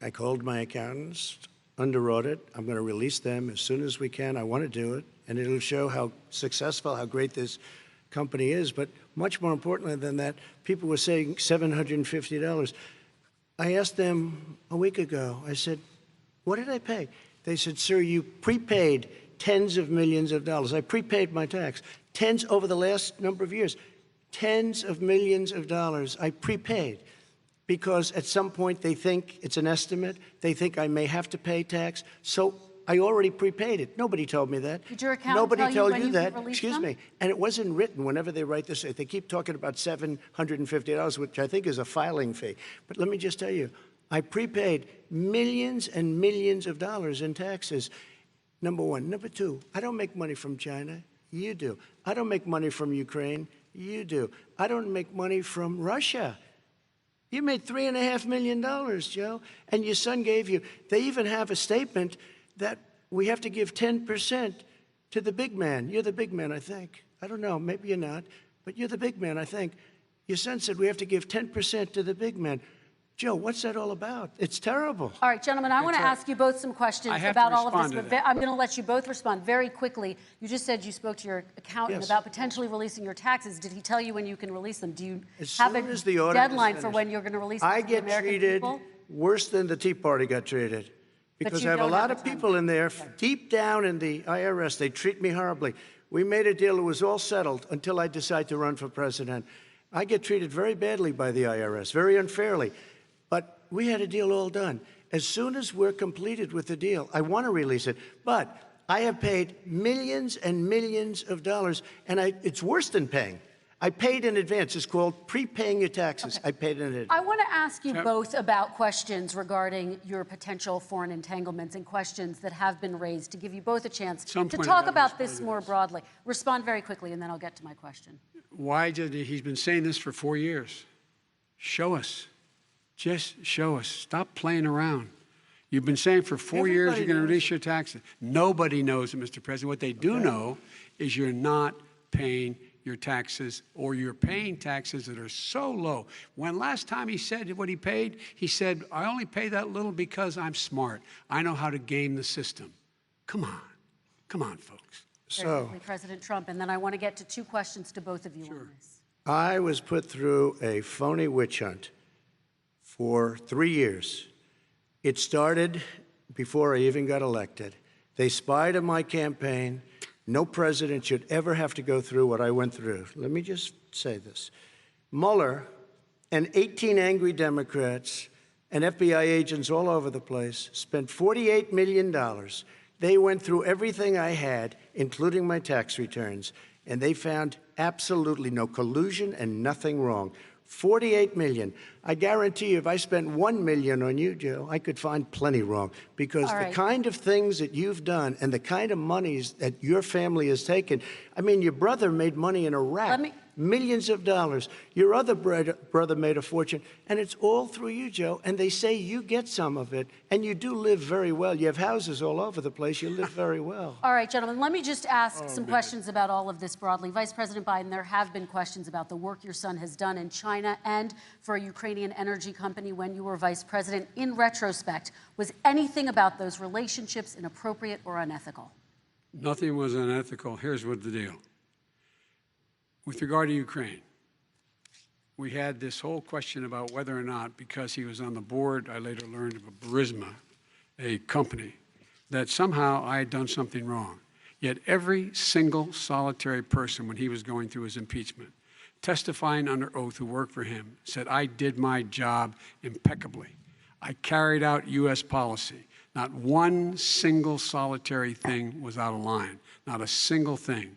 I called my accountants under audit. I'm going to release them as soon as we can. I want to do it, and it'll show how successful, how great this company is. But much more importantly than that, people were saying $750. I asked them a week ago, I said, what did I pay? They said, sir, you prepaid tens of millions of dollars. I prepaid my tax. Tens over the last number of years. Tens of millions of dollars I prepaid because at some point they think it's an estimate. They think I may have to pay tax. So I already prepaid it. Nobody told me that. Did your accountant Nobody tell told you you that. Excuse me. And it wasn't written whenever they write this. They keep talking about $750, which I think is a filing fee. But let me just tell you, I prepaid millions and millions of dollars in taxes. Number one. Number two, I don't make money from China. You do. I don't make money from Ukraine. You do. I don't make money from Russia. You made $3.5 million, Joe, and your son gave you. They even have a statement that we have to give 10% to the big man. You're the big man, I think. I don't know, maybe you're not, but you're the big man, I think. Your son said we have to give 10% to the big man. Joe, what's that all about? It's terrible. All right, gentlemen, I want to ask you both some questions about all of this, but I'm going to let you both respond very quickly. You just said you spoke to your accountant about potentially releasing your taxes. Did he tell you when you can release them? Do you have a deadline for when you're going to release them to the American people? I get treated worse than the Tea Party got treated. Because I have a lot of people in there, deep down in the IRS, they treat me horribly. We made a deal, it was all settled until I decide to run for president. I get treated very badly by the IRS, very unfairly. But we had a deal all done. As soon as we're completed with the deal, I want to release it. But I have paid millions and millions of dollars, and it's worse than paying. I paid in advance. It's called prepaying your taxes. I paid in advance. I want to ask you both about questions regarding your potential foreign entanglements and questions that have been raised to give you both a chance to talk about this more broadly. Respond very quickly, and then I'll get to my question. Why did he's been saying this for 4 years? Show us. Just show us. Stop playing around. You've been saying for 4 years you're going to release your taxes. Nobody knows it, Mr. President. What they do know is you're not paying your taxes, or you're paying taxes that are so low. When last time he said what he paid, he said, I only pay that little because I'm smart. I know how to game the system. Come on. Come on, folks. Very quickly, President Trump, and then I want to get to two questions to both of you on this. I was put through a phony witch hunt for 3 years. It started before I even got elected. They spied on my campaign. No president should ever have to go through what I went through. Let me just say this. Mueller and 18 angry Democrats and FBI agents all over the place spent $48 million. They went through everything I had, including my tax returns, and they found absolutely no collusion and nothing wrong. $48 million. I guarantee you, if I spent $1 million on you, Joe, I could find plenty wrong. Because the kind of things that you've done and the kind of monies that your family has taken, I mean, your brother made money in Iraq. Millions of dollars. Your other brother made a fortune, and it's all through you, Joe. And they say you get some of it, and you do live very well. You have houses all over the place. You live very well. All right, gentlemen, let me just ask some questions about all of this broadly. Vice President Biden, there have been questions about the work your son has done in China and for a Ukrainian energy company when you were vice president. In retrospect, was anything about those relationships inappropriate or unethical? Nothing was unethical. Here's what the deal. With regard to Ukraine, we had this whole question about whether or not, because he was on the board, I later learned of a Burisma, a company, that somehow I had done something wrong. Yet every single solitary person, when he was going through his impeachment, testifying under oath who worked for him, said, I did my job impeccably. I carried out U.S. policy. Not one single solitary thing was out of line. Not a single thing,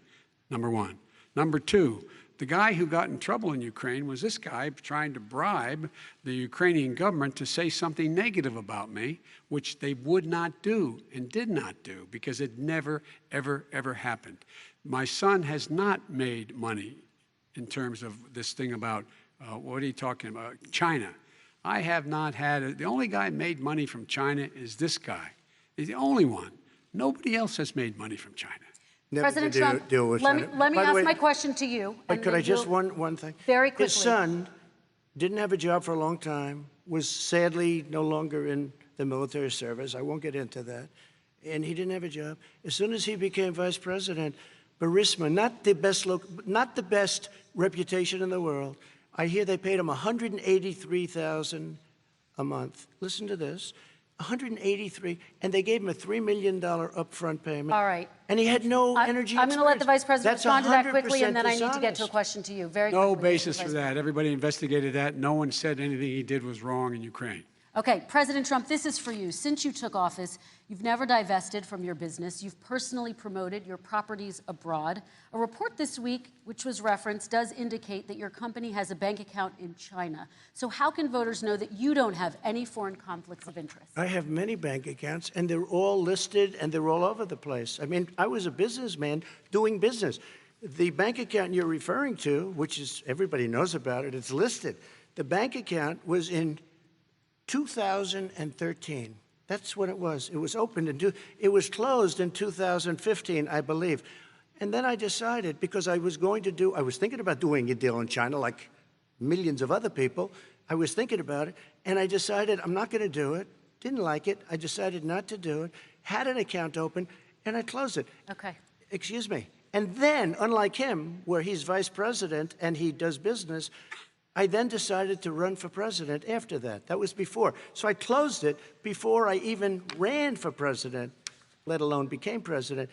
number one. Number two, the guy who got in trouble in Ukraine was this guy trying to bribe the Ukrainian government to say something negative about me, which they would not do and did not do because it never, ever, ever happened. My son has not made money in terms of this thing about, what are you talking about, China. I have not had, the only guy made money from China is this guy. He's the only one. Nobody else has made money from China. President Trump, let me ask my question to you. But could I just one thing? Very quickly. His son didn't have a job for a long time, was sadly no longer in the military service. I won't get into that. And he didn't have a job. As soon as he became vice president, Burisma, not the best reputation in the world. I hear they paid him $183,000 a month. Listen to this. $183, and they gave him a $3 million upfront payment. All right. And he had no energy. I'm going to let the Vice President respond to that quickly, and then I need dishonest. to get to a question to you. Very quickly. No basis for that. Everybody investigated that. No one said anything he did was wrong in Ukraine. Okay, President Trump, this is for you. Since you took office, you've never divested from your business. You've personally promoted your properties abroad. A report this week, which was referenced, does indicate that your company has a bank account in China. So how can voters know that you don't have any foreign conflicts of interest? I have many bank accounts, and they're all listed, and they're all over the place. I mean, I was a businessman doing business. The bank account you're referring to, which is everybody knows about it, it's listed. The bank account was in 2013. That's when it was. It was opened it was closed in 2015, I believe. And then I decided, because I was thinking about doing a deal in China like millions of other people. I was thinking about it, and I decided I'm not going to do it. Didn't like it. I decided not to do it. Had an account open, and I closed it. Okay. Excuse me. And then, unlike him, where he's vice president and he does business, I then decided to run for president after that. That was before. So I closed it before I even ran for president, let alone became president.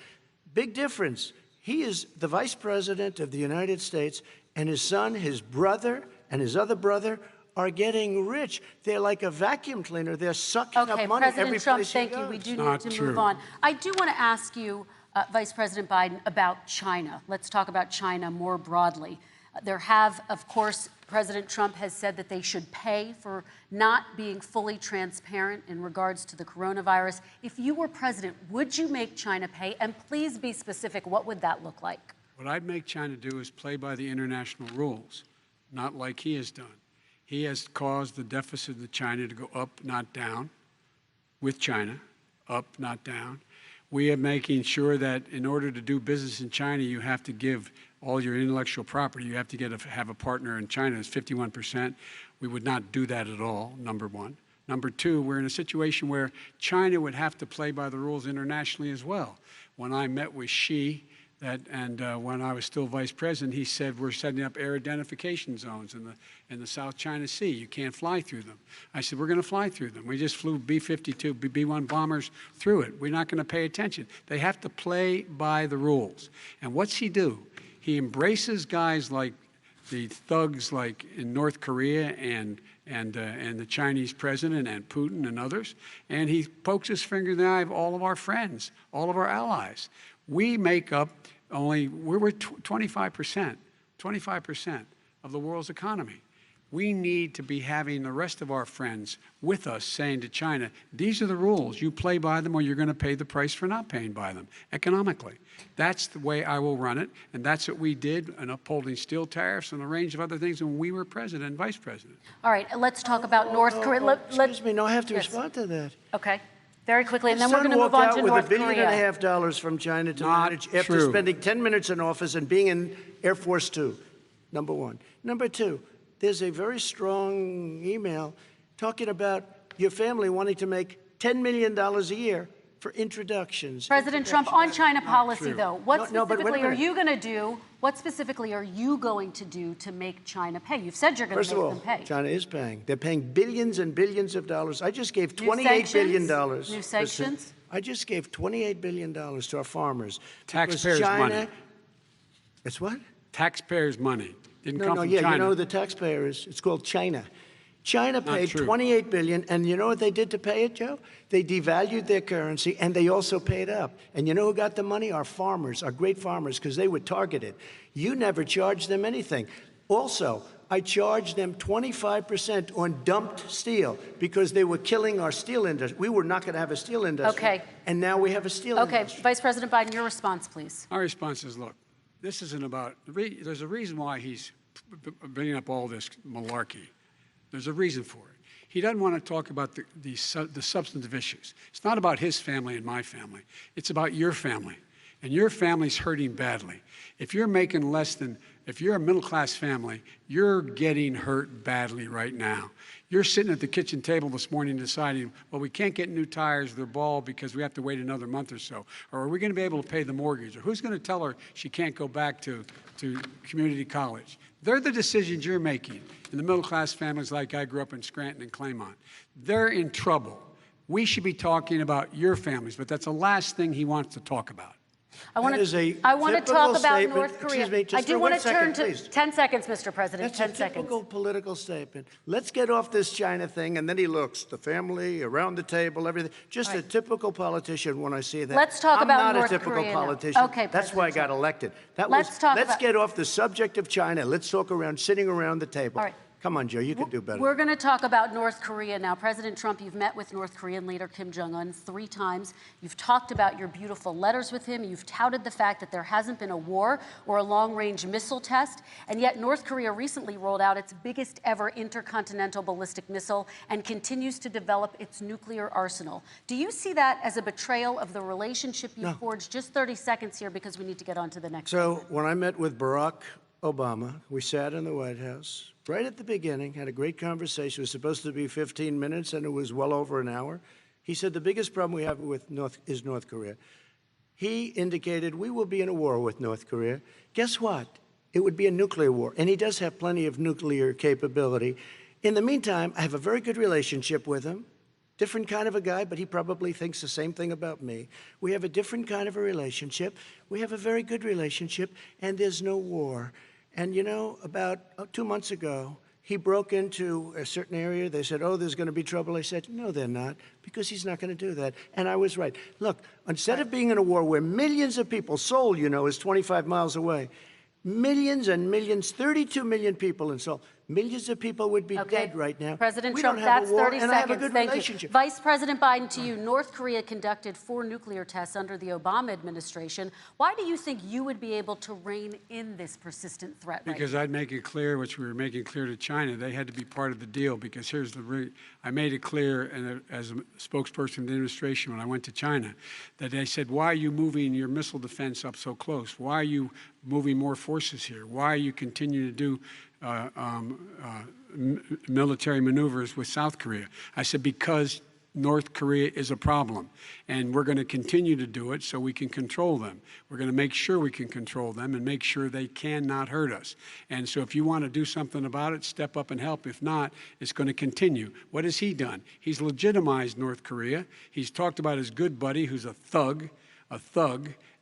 Big difference. He is the vice president of the United States, and his son, his brother, and his other brother are getting rich. They're like a vacuum cleaner. They're sucking up money every President Trump, place he thank goes. you. We do Not need to true. move on. I do want to ask you, Vice President Biden, about China. Let's talk about China more broadly. There have, of course, President Trump has said that they should pay for not being fully transparent in regards to the coronavirus. If you were president, would you make China pay? And please be specific. What would that look like? What I'd make China do is play by the international rules, not like he has done. He has caused the deficit of China to go up, not down, with China, up, not down. We are making sure that in order to do business in China, you have to give all your intellectual property. You have to have a partner in China. It's 51%. We would not do that at all, number one. Number two, we're in a situation where China would have to play by the rules internationally as well. When I met with Xi, when I was still vice president, he said we're setting up air identification zones in the South China Sea. You can't fly through them. I said we're going to fly through them. We just flew B-52, B-1 bombers through it. We're not going to pay attention. They have to play by the rules. And what's he do? He embraces guys like the thugs like in North Korea and the Chinese president and Putin and others, and he pokes his finger in the eye of all of our friends, all of our allies. We make up we're 25% of the world's economy. We need to be having the rest of our friends with us saying to China, these are the rules. You play by them or you're going to pay the price for not paying by them economically. That's the way I will run it, and that's what we did in upholding steel tariffs and a range of other things when we were president and vice president. All right, let's talk about North Korea. Excuse me, no, I have to respond to that. Okay, very quickly, and then His we're son going to move walked on out to with North $1.5 billion from China to Not manage after true. spending 10 minutes in office and being in Air Force Two, number one. Number two, there's a very strong email talking about your family wanting to make $10 million a year for introductions. President Trump, on China policy, though, what No, but wait a specifically are minute. you going to do? What specifically are you going to do to make China pay? You've said you're going First to of make all, them pay. China is paying. They're paying billions and billions of dollars. I just gave New $28 billion. sanctions? New sanctions? I just gave $28 billion to our farmers. because Taxpayers' China, money. It's what? Taxpayers' money. Didn't No, come no, from yeah, China. you know who the taxpayer is. It's called China. China paid true. $28 billion, and you know what they did to pay it, Joe? They devalued their currency, and they also paid up. And you know who got the money? Our farmers, our great farmers, because they were targeted. You never charged them anything. Also, I charged them 25% on dumped steel because they were killing our steel industry. We were not going to have a steel industry. Okay. And now we have a steel Okay, industry. Vice President Biden, your response, please. Our response is, look, this isn't about, there's a reason why he's bringing up all this malarkey. There's a reason for it. He doesn't want to talk about the substantive issues. It's not about his family and my family. It's about your family. And your family's hurting badly. If you're making if you're a middle-class family, you're getting hurt badly right now. You're sitting at the kitchen table this morning deciding, well, we can't get new tires, they're bald because we have to wait another month or so. Or are we going to be able to pay the mortgage? Or who's going to tell her she can't go back to community college? They're the decisions you're making in the middle-class families like I grew up in Scranton and Claymont. They're in trouble. We should be talking about your families, but that's the last thing he wants to talk about. I want That is a to talk about typical statement. North Korea. Excuse me, just I do for want one to turn second, to please. 10 seconds, Mr. President. That's 10 a seconds. typical political statement. Let's get off this China thing, and then he looks, the family, around the table, everything. Just a typical politician when I see that. Let's talk about I'm not North a typical Korea now. politician. Okay, That's why I got President elected. Let's Let's get get off the subject of China. Let's talk sitting around the table. All right. Come on, Joe, you can do better. We're going to talk about North Korea now. President Trump, you've met with North Korean leader Kim Jong-un 3 times. You've talked about your beautiful letters with him. You've touted the fact that there hasn't been a war or a long-range missile test. And yet North Korea recently rolled out its biggest ever intercontinental ballistic missile and continues to develop its nuclear arsenal. Do you see that as a betrayal of the relationship you forged? Just 30 seconds here because we need to get on to the next So segment. when I met with Barack Obama, we sat in the White House right at the beginning, had a great conversation. It was supposed to be 15 minutes, and it was well over an hour. He said the biggest problem we have with North Korea. He indicated we will be in a war with North Korea. Guess what? It would be a nuclear war, and he does have plenty of nuclear capability. In the meantime, I have a very good relationship with him. Different kind of a guy, but he probably thinks the same thing about me. We have a different kind of a relationship. We have a very good relationship, and there's no war. And you know, about 2 months ago, he broke into a certain area. They said, oh, there's going to be trouble. I said, no, they're not, because he's not going to do that. And I was right. Look, instead of being in a war where millions of people, Seoul, you know, is 25 miles away, millions and millions, 32 million people in Seoul, millions of people would be dead right now. President we Trump, don't have that's a war, 30 and seconds. I have a good Thank relationship. you. Vice President Biden, to you. North Korea conducted 4 nuclear tests under the Obama administration. Why do you think you would be able to rein in this persistent threat right Because now? I'd make it clear, which we were making clear to China, they had to be part of the deal. Because here's I made it clear, and as a spokesperson of the administration when I went to China, that they said, why are you moving your missile defense up so close? Why are you moving more forces here? Why are you continuing to do military maneuvers with South Korea? I said, because North Korea is a problem, and we're going to continue to do it so we can control them. We're going to make sure we can control them and make sure they cannot hurt us. And so if you want to do something about it, step up and help. If not, it's going to continue. What has he done? He's legitimized North Korea. He's talked about his good buddy, who's a thug,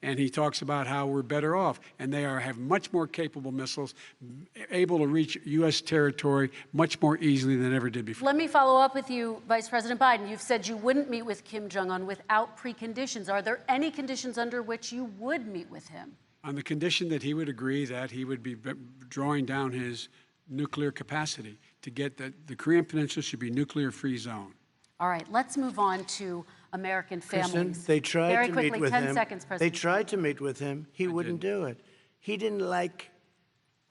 and he talks about how we're better off. And they have much more capable missiles, able to reach U.S. territory much more easily than ever did before. Let me follow up with you, Vice President Biden. You've said you wouldn't meet with Kim Jong-un without preconditions. Are there any conditions under which you would meet with him? On the condition that he would agree that he would be drawing down his nuclear capacity to get the Korean Peninsula should be nuclear-free zone. All right, let's move on to American families. Kristen, they tried Very to quickly, meet with 10 him. seconds, They President. tried to meet with him. He wouldn't do it. He didn't like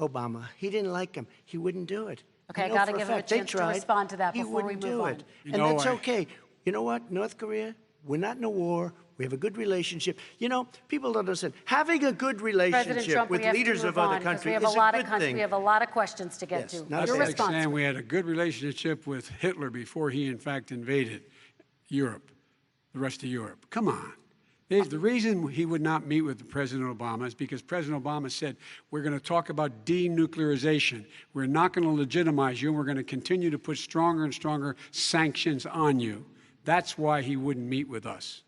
Obama. He didn't like him. He wouldn't do it. Okay, I know got to for give him a fact they chance to tried. respond to that He before we wouldn't move do on. it. You And know, that's okay. You know what, North Korea, we're not in a war. We have a good relationship. You know, people don't understand. Having a good President relationship Trump, with we have leaders to of move other on, 'cause countries we have is a lot a of good thing. We have a lot of questions to get Yes, to. not That's Your like response. saying we had a good relationship with Hitler before he, in fact, invaded Europe, the rest of Europe. Come on. The reason he would not meet with President Obama is because President Obama said, we're going to talk about denuclearization. We're not going to legitimize you, and we're going to continue to put stronger and stronger sanctions on you. That's why he wouldn't meet with us.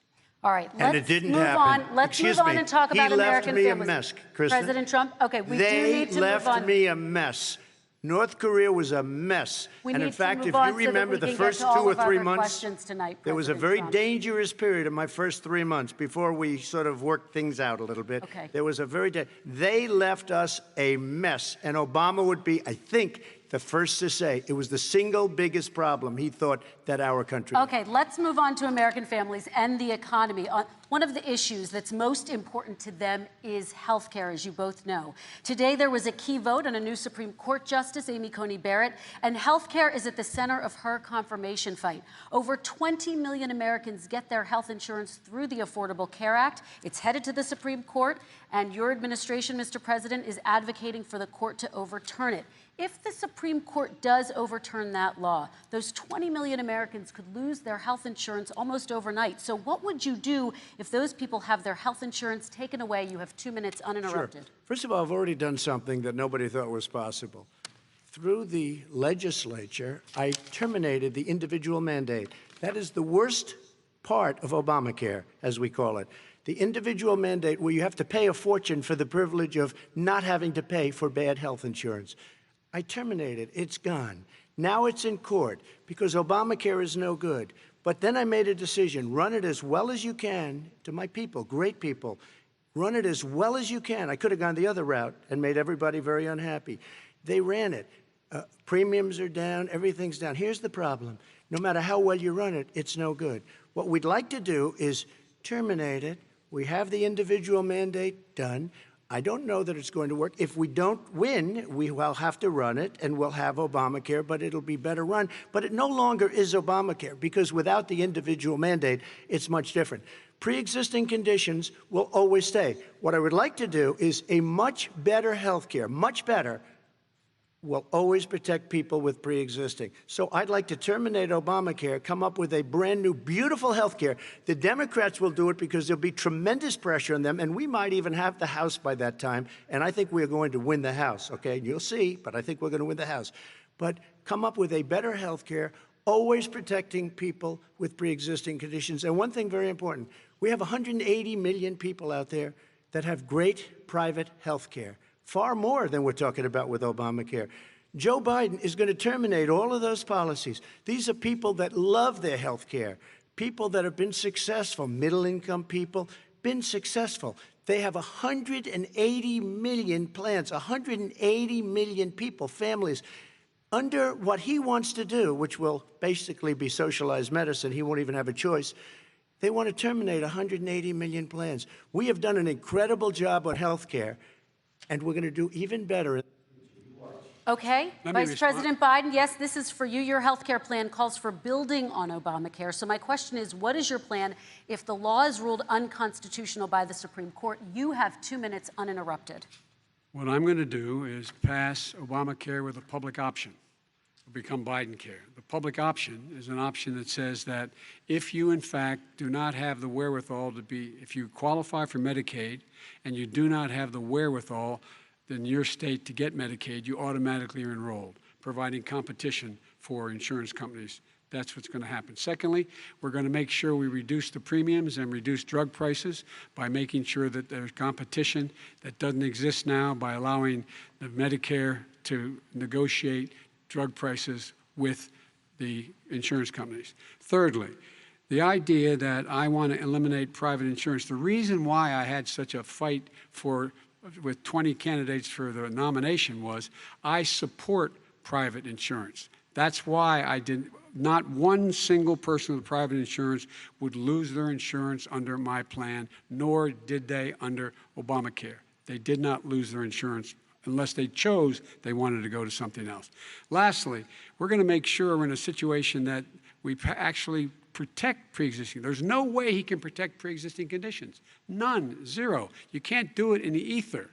All right, And let's it didn't move happen. on. Let's Excuse move on me. and talk about He left American me a families. mess, Kristen. President Trump, okay, we do They need to move left on. me a mess. North Korea was a mess. We And need in to fact, move if on you so that remember we the can get first to 2 all or of our 3 other months, questions tonight, there was a President very Trump. dangerous period in my first 3 months before we sort of worked things out a little bit. Okay. There was a they left us a mess. And Obama would be, I think, the first to say it was the single biggest problem he thought that our country had. Okay, let's move on to American families and the economy. One of the issues that's most important to them is health care, as you both know. Today, there was a key vote on a new Supreme Court Justice, Amy Coney Barrett, and health care is at the center of her confirmation fight. Over 20 million Americans get their health insurance through the Affordable Care Act. It's headed to the Supreme Court, and your administration, Mr. President, is advocating for the court to overturn it. If the Supreme Court does overturn that law, those 20 million Americans could lose their health insurance almost overnight. So what would you do if those people have their health insurance taken away? You have 2 minutes uninterrupted. Sure. First of all, I've already done something that nobody thought was possible. Through the legislature, I terminated the individual mandate. That is the worst part of Obamacare, as we call it. The individual mandate where you have to pay a fortune for the privilege of not having to pay for bad health insurance. I terminated. It's gone. Now it's in court because Obamacare is no good. But then I made a decision. Run it as well as you can to my people, great people. Run it as well as you can. I could have gone the other route and made everybody very unhappy. They ran it. Premiums are down, everything's down. Here's the problem. No matter how well you run it, it's no good. What we'd like to do is terminate it. We have the individual mandate done. I don't know that it's going to work. If we don't win, we will have to run it, and we'll have Obamacare, but it'll be better run. But it no longer is Obamacare, because without the individual mandate, it's much different. Pre-existing conditions will always stay. What I would like to do is a much better health care, much better, will always protect people with pre-existing. So I'd like to terminate Obamacare, come up with a brand new, beautiful health care. The Democrats will do it because there'll be tremendous pressure on them, and we might even have the House by that time, and I think we're going to win the House, okay? You'll see, but I think we're going to win the House. But come up with a better health care, always protecting people with pre-existing conditions. And one thing very important, we have 180 million people out there that have great private health care. Far more than we're talking about with Obamacare. Joe Biden is going to terminate all of those policies. These are people that love their health care, people that have been successful, middle-income people, been successful. They have 180 million plans, 180 million people, families. Under what he wants to do, which will basically be socialized medicine, he won't even have a choice, they want to terminate 180 million plans. We have done an incredible job on health care, and we're going to do even better. Okay, Vice President Biden, yes, this is for you. Your health care plan calls for building on Obamacare. So my question is, what is your plan if the law is ruled unconstitutional by the Supreme Court? You have 2 minutes uninterrupted. What I'm going to do is pass Obamacare with a public option. It'll become Biden-care. The public option is an option that says that if you, in fact, do not have the wherewithal to be, if you qualify for Medicaid and you do not have the wherewithal in your state to get Medicaid, you automatically are enrolled, providing competition for insurance companies. That's what's going to happen. Secondly, we're going to make sure we reduce the premiums and reduce drug prices by making sure that there's competition that doesn't exist now by allowing the Medicare to negotiate drug prices with the insurance companies. Thirdly, the idea that I want to eliminate private insurance, the reason why I had such a fight with 20 candidates for the nomination was I support private insurance. That's why I didn't. Not one single person with private insurance would lose their insurance under my plan, nor did they under Obamacare. They did not lose their insurance unless they chose they wanted to go to something else. Lastly, we're going to make sure we're in a situation that we actually protect pre-existing. There's no way he can protect pre-existing conditions. None, zero. You can't do it in the ether.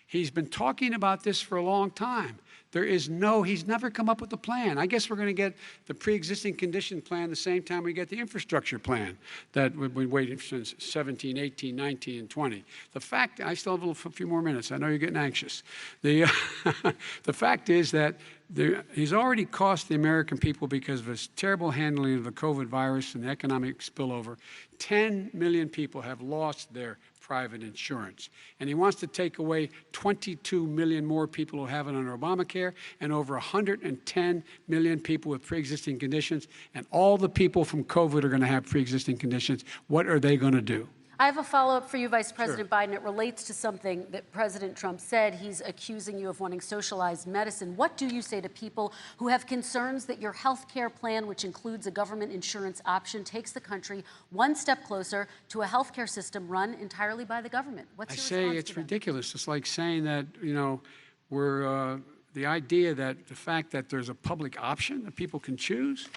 He's been talking about this for a long time. He's never come up with a plan. I guess we're going to get the pre-existing condition plan the same time we get the infrastructure plan that we've been waiting since 17, 18, 19, and 20. The fact, I still have a few more minutes. I know you're getting anxious. The fact is that he's already cost the American people, because of his terrible handling of the COVID virus and the economic spillover, 10 million people have lost their private insurance. And he wants to take away 22 million more people who have it under Obamacare, and over 110 million people with pre-existing conditions. And all the people from COVID are going to have pre-existing conditions. What are they going to do? I have a follow-up for you, Vice President Biden. It relates to something that President Trump said. He's accusing you of wanting socialized medicine. What do you say to people who have concerns that your health care plan, which includes a government insurance option, takes the country one step closer to a health care system run entirely by the government? What's your response to them? I say it's ridiculous. It's like saying that, the idea that the fact that there's a public option that people can choose,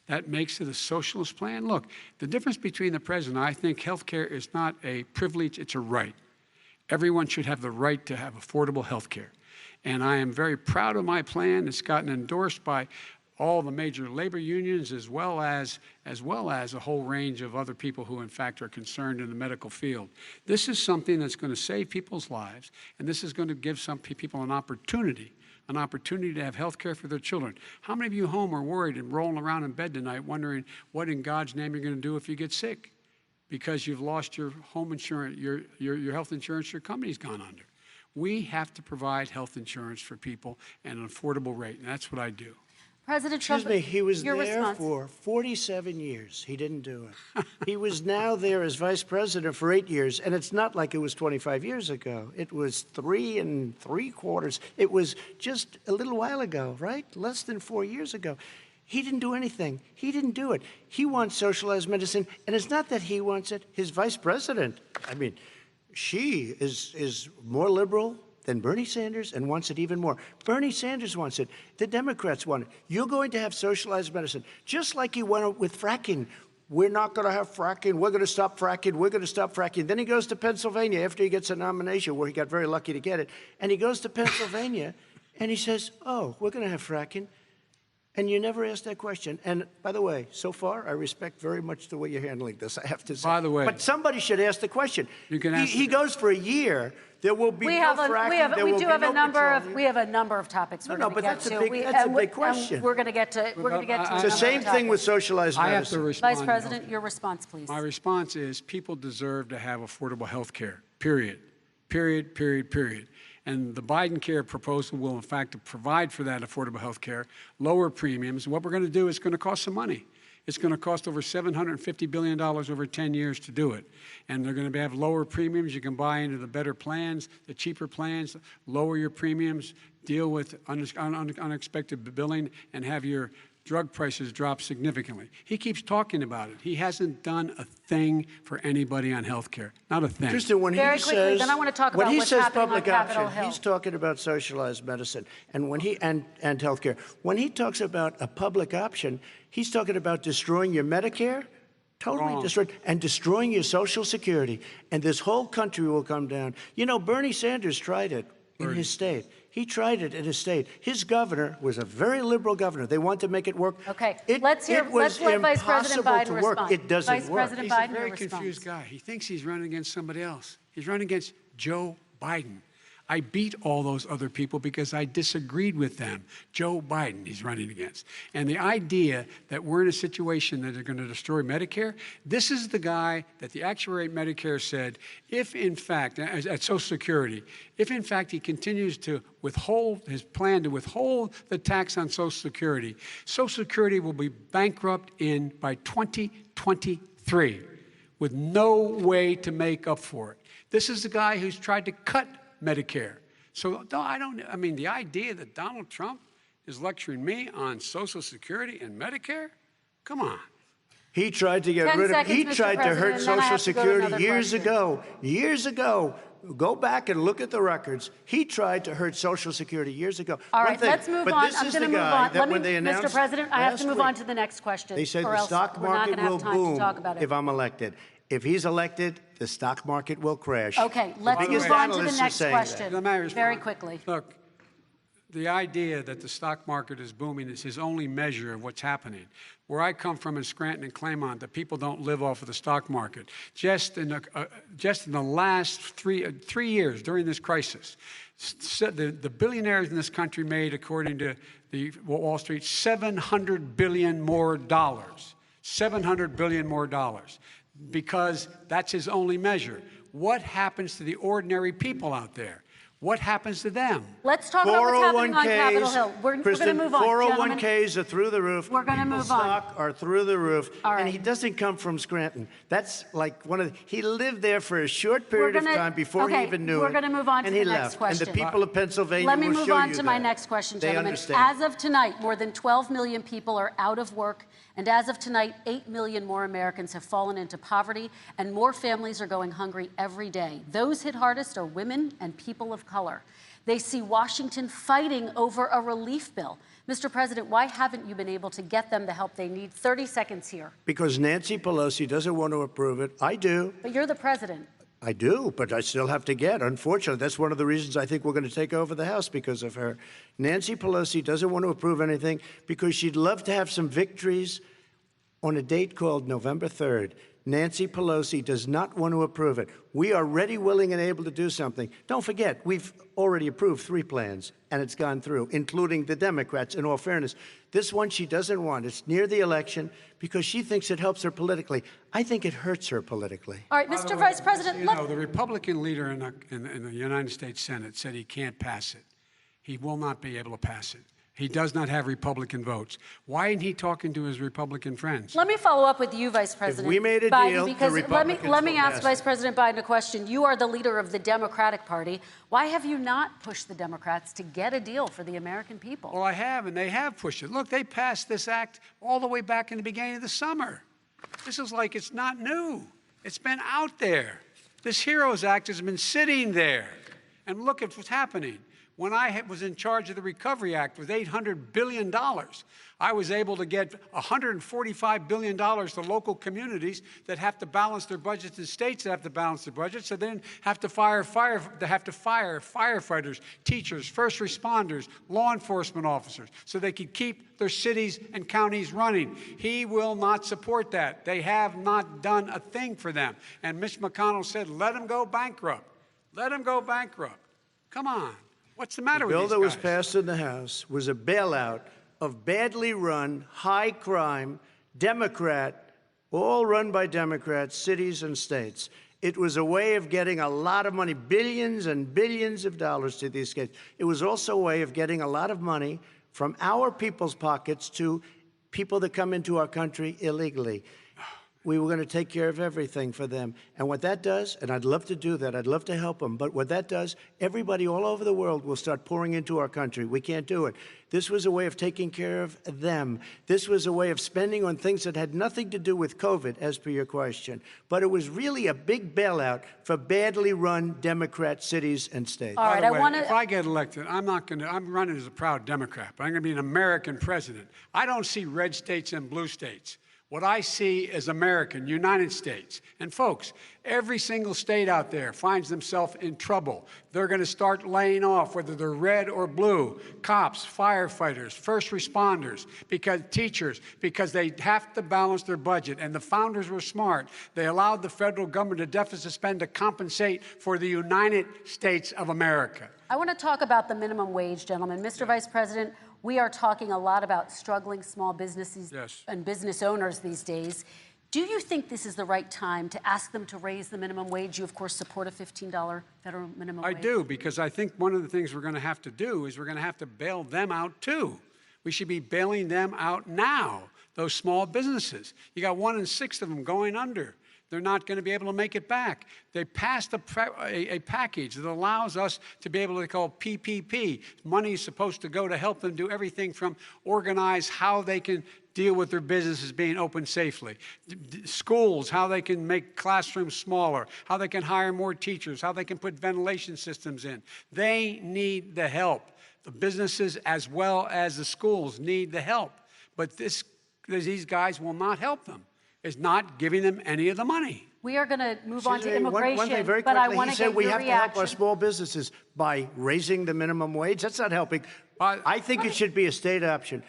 that makes it a socialist plan. Look, the difference between the president, I think health care is not a privilege, it's a right. Everyone should have the right to have affordable health care. And I am very proud of my plan. It's gotten endorsed by all the major labor unions, as well as a whole range of other people who, in fact, are concerned in the medical field. This is something that's going to save people's lives, and this is going to give some people an opportunity to have health care for their children. How many of you home are worried and rolling around in bed tonight wondering what in God's name you're going to do if you get sick because you've lost your home insurance, your health insurance your company's gone under? We have to provide health insurance for people at an affordable rate, and that's what I do. President Trump, Excuse me, he was your there response. for 47 years. He didn't do it. He was now there as vice president for 8 years, and it's not like it was 25 years ago. It was 3 3/4. It was just a little while ago, right? Less than 4 years ago. He didn't do anything. He didn't do it. He wants socialized medicine, and it's not that he wants it. His vice president, I mean, she is more liberal than Bernie Sanders and wants it even more. Bernie Sanders wants it. The Democrats want it. You're going to have socialized medicine, just like he went with fracking. We're not going to have fracking. We're going to stop fracking. We're going to stop fracking. Then he goes to Pennsylvania after he gets a nomination, where he got very lucky to get it. And he goes to Pennsylvania, and he says, oh, we're going to have fracking. And you never asked that question. And by the way, so far, I respect very much the way you're handling this, I have to say. By the way. But somebody should ask the question. You can ask he goes for a year. There will be no fracking. There We will do be have no a number of petroleum. topics we're No, going but to get that's a to. big question. And we're going to get to. We're going to get to. It's the same thing with socialized I have to medicine. respond. Vice President, your response, please. My response is people deserve to have affordable health care, period. Period, period, period. And the Biden care proposal will, in fact, provide for that affordable health care, lower premiums. What we're going to do is going to cost some money. It's going to cost over $750 billion over 10 years to do it. And they're going to have lower premiums. You can buy into the better plans, the cheaper plans, lower your premiums, deal with unexpected billing, and have your drug prices drop significantly. He keeps talking about it. He hasn't done a thing for anybody on health care. Not a thing. Kristen, when Very he quickly, says, then I want to talk when about he what's says happening on public Capitol option, Hill. he's talking about socialized medicine and health care. When he talks about a public option, he's talking about destroying your Medicare, totally destroyed, and destroying your Social Security. And this whole country will come down. You know, Bernie Sanders tried it in his state. He tried it in his state. His governor was a very liberal governor. They wanted to make it work. Okay, Let's let Vice President Biden respond. It doesn't Vice work. President He's Biden, a very your response. confused guy. He thinks he's running against somebody else. He's running against Joe Biden. I beat all those other people because I disagreed with them. Joe Biden he's running against. And the idea that we're in a situation that they're going to destroy Medicare, this is the guy that the actuary at Medicare said, if in fact, at Social Security, if in fact he continues to withhold his plan to withhold the tax on Social Security will be bankrupt by 2023 with no way to make up for it. This is the guy who's tried to cut Medicare. So no, I mean, the idea that Donald Trump is lecturing me on Social Security and Medicare? Come on. He tried to get 10 rid of seconds, He Mr. tried to hurt President, and then I Social have to go to Security another years question. ago. Years ago. Go back and look at the records. He tried to hurt Social Security years ago. All One right, thing, let's move but on. this I'm is going to the move guy on. that when they announced Mr. President, I have to last move on week, to the next question. They said or the else stock we're not market gonna have will time to boom talk about it. if I'm elected. If he's elected, the stock market will crash. Okay, let's biggest move on to the analysts are next saying question Let me respond. very quickly. Look, the idea that the stock market is booming is his only measure of what's happening. Where I come from in Scranton and Claymont, the people don't live off of the stock market. Just in the last three years during this crisis, the billionaires in this country made, according to the Wall Street, $700 billion more dollars. $700 billion more dollars, because that's his only measure. What happens to the ordinary people out there? What happens to them? Let's talk about what's happening on Capitol Hill. We're going to move on, 401ks are through the roof. We're gonna move on. Stock are through the roof. All right. And he doesn't come from Scranton. That's like he lived there for a short period of time before he even knew it. We're going to move on to and the he next left. question. And the people of Pennsylvania Let me will move show on you to my that. next question, They gentlemen. understand. As of tonight, more than 12 million people are out of work. And as of tonight, 8 million more Americans have fallen into poverty, and more families are going hungry every day. Those hit hardest are women and people of color. They see Washington fighting over a relief bill. Mr. President, why haven't you been able to get them the help they need? 30 seconds here. Because Nancy Pelosi doesn't want to approve it. I do. But you're the president. I do, but I still have to get. Unfortunately, that's one of the reasons I think we're going to take over the House, because of her. Nancy Pelosi doesn't want to approve anything because she'd love to have some victories on a date called November 3rd. Nancy Pelosi does not want to approve it. We are ready, willing, and able to do something. Don't forget, we've already approved 3 plans, and it's gone through, including the Democrats, in all fairness. This one she doesn't want. It's near the election because she thinks it helps her politically. I think it hurts her politically. All right, Mr. Vice President, The Republican leader in the United States Senate said he can't pass it. He will not be able to pass it. He does not have Republican votes. Why isn't he talking to his Republican friends? Let me follow up with you, Vice President we made a Biden, deal, the because Republicans let me will ask pass Vice it. President Biden a question. You are the leader of the Democratic Party. Why have you not pushed the Democrats to get a deal for the American people? Well, I have, and they have pushed it. Look, they passed this act all the way back in the beginning of the summer. This is like it's not new. It's been out there. This HEROES Act has been sitting there. And look at what's happening. When I was in charge of the Recovery Act with $800 billion, I was able to get $145 billion to local communities that have to balance their budgets and states that have to balance their budgets, so they didn't have to fire firefighters, teachers, first responders, law enforcement officers, so they could keep their cities and counties running. He will not support that. They have not done a thing for them. And Mitch McConnell said, let them go bankrupt. Let them go bankrupt. Come on. What's the matter with these guys? The bill that was passed in the House was a bailout of badly run, high-crime, Democrat, all run by Democrats, cities and states. It was a way of getting a lot of money, billions and billions of dollars to these states. It was also a way of getting a lot of money from our people's pockets to people that come into our country illegally. We were going to take care of everything for them. And what that does, and I'd love to do that, I'd love to help them, but what that does, everybody all over the world will start pouring into our country. We can't do it. This was a way of taking care of them. This was a way of spending on things that had nothing to do with COVID, as per your question. But it was really a big bailout for badly run Democrat cities and states. All right, By the way, I want to. if I get elected, I'm running as a proud Democrat, but I'm going to be an American president. I don't see red states and blue states. What I see is American, United States. And folks, every single state out there finds themselves in trouble. They're going to start laying off, whether they're red or blue, cops, firefighters, first responders, because teachers, because they have to balance their budget. And the founders were smart. They allowed the federal government to deficit spend to compensate for the United States of America. I want to talk about the minimum wage, gentlemen. Mr. Vice President, we are talking a lot about struggling small businesses and business owners these days. Do you think this is the right time to ask them to raise the minimum wage? You, of course, support a $15 federal minimum wage. I do, because I think one of the things we're going to have to do is we're going to have to bail them out, too. We should be bailing them out now, those small businesses. You got 1 in 6 of them going under. They're not going to be able to make it back. They passed a package that allows us to be able to call PPP. Money is supposed to go to help them do everything from organize how they can deal with their businesses being open safely. Schools, how they can make classrooms smaller, how they can hire more teachers, how they can put ventilation systems in. They need the help. The businesses as well as the schools need the help. But these guys will not help them. Is not giving them any of the money. We are going to move on to immigration, one thing very but I quickly, want he to said get we your have to help our reaction. small businesses by raising the minimum wage. That's not helping. I think it should be a state option.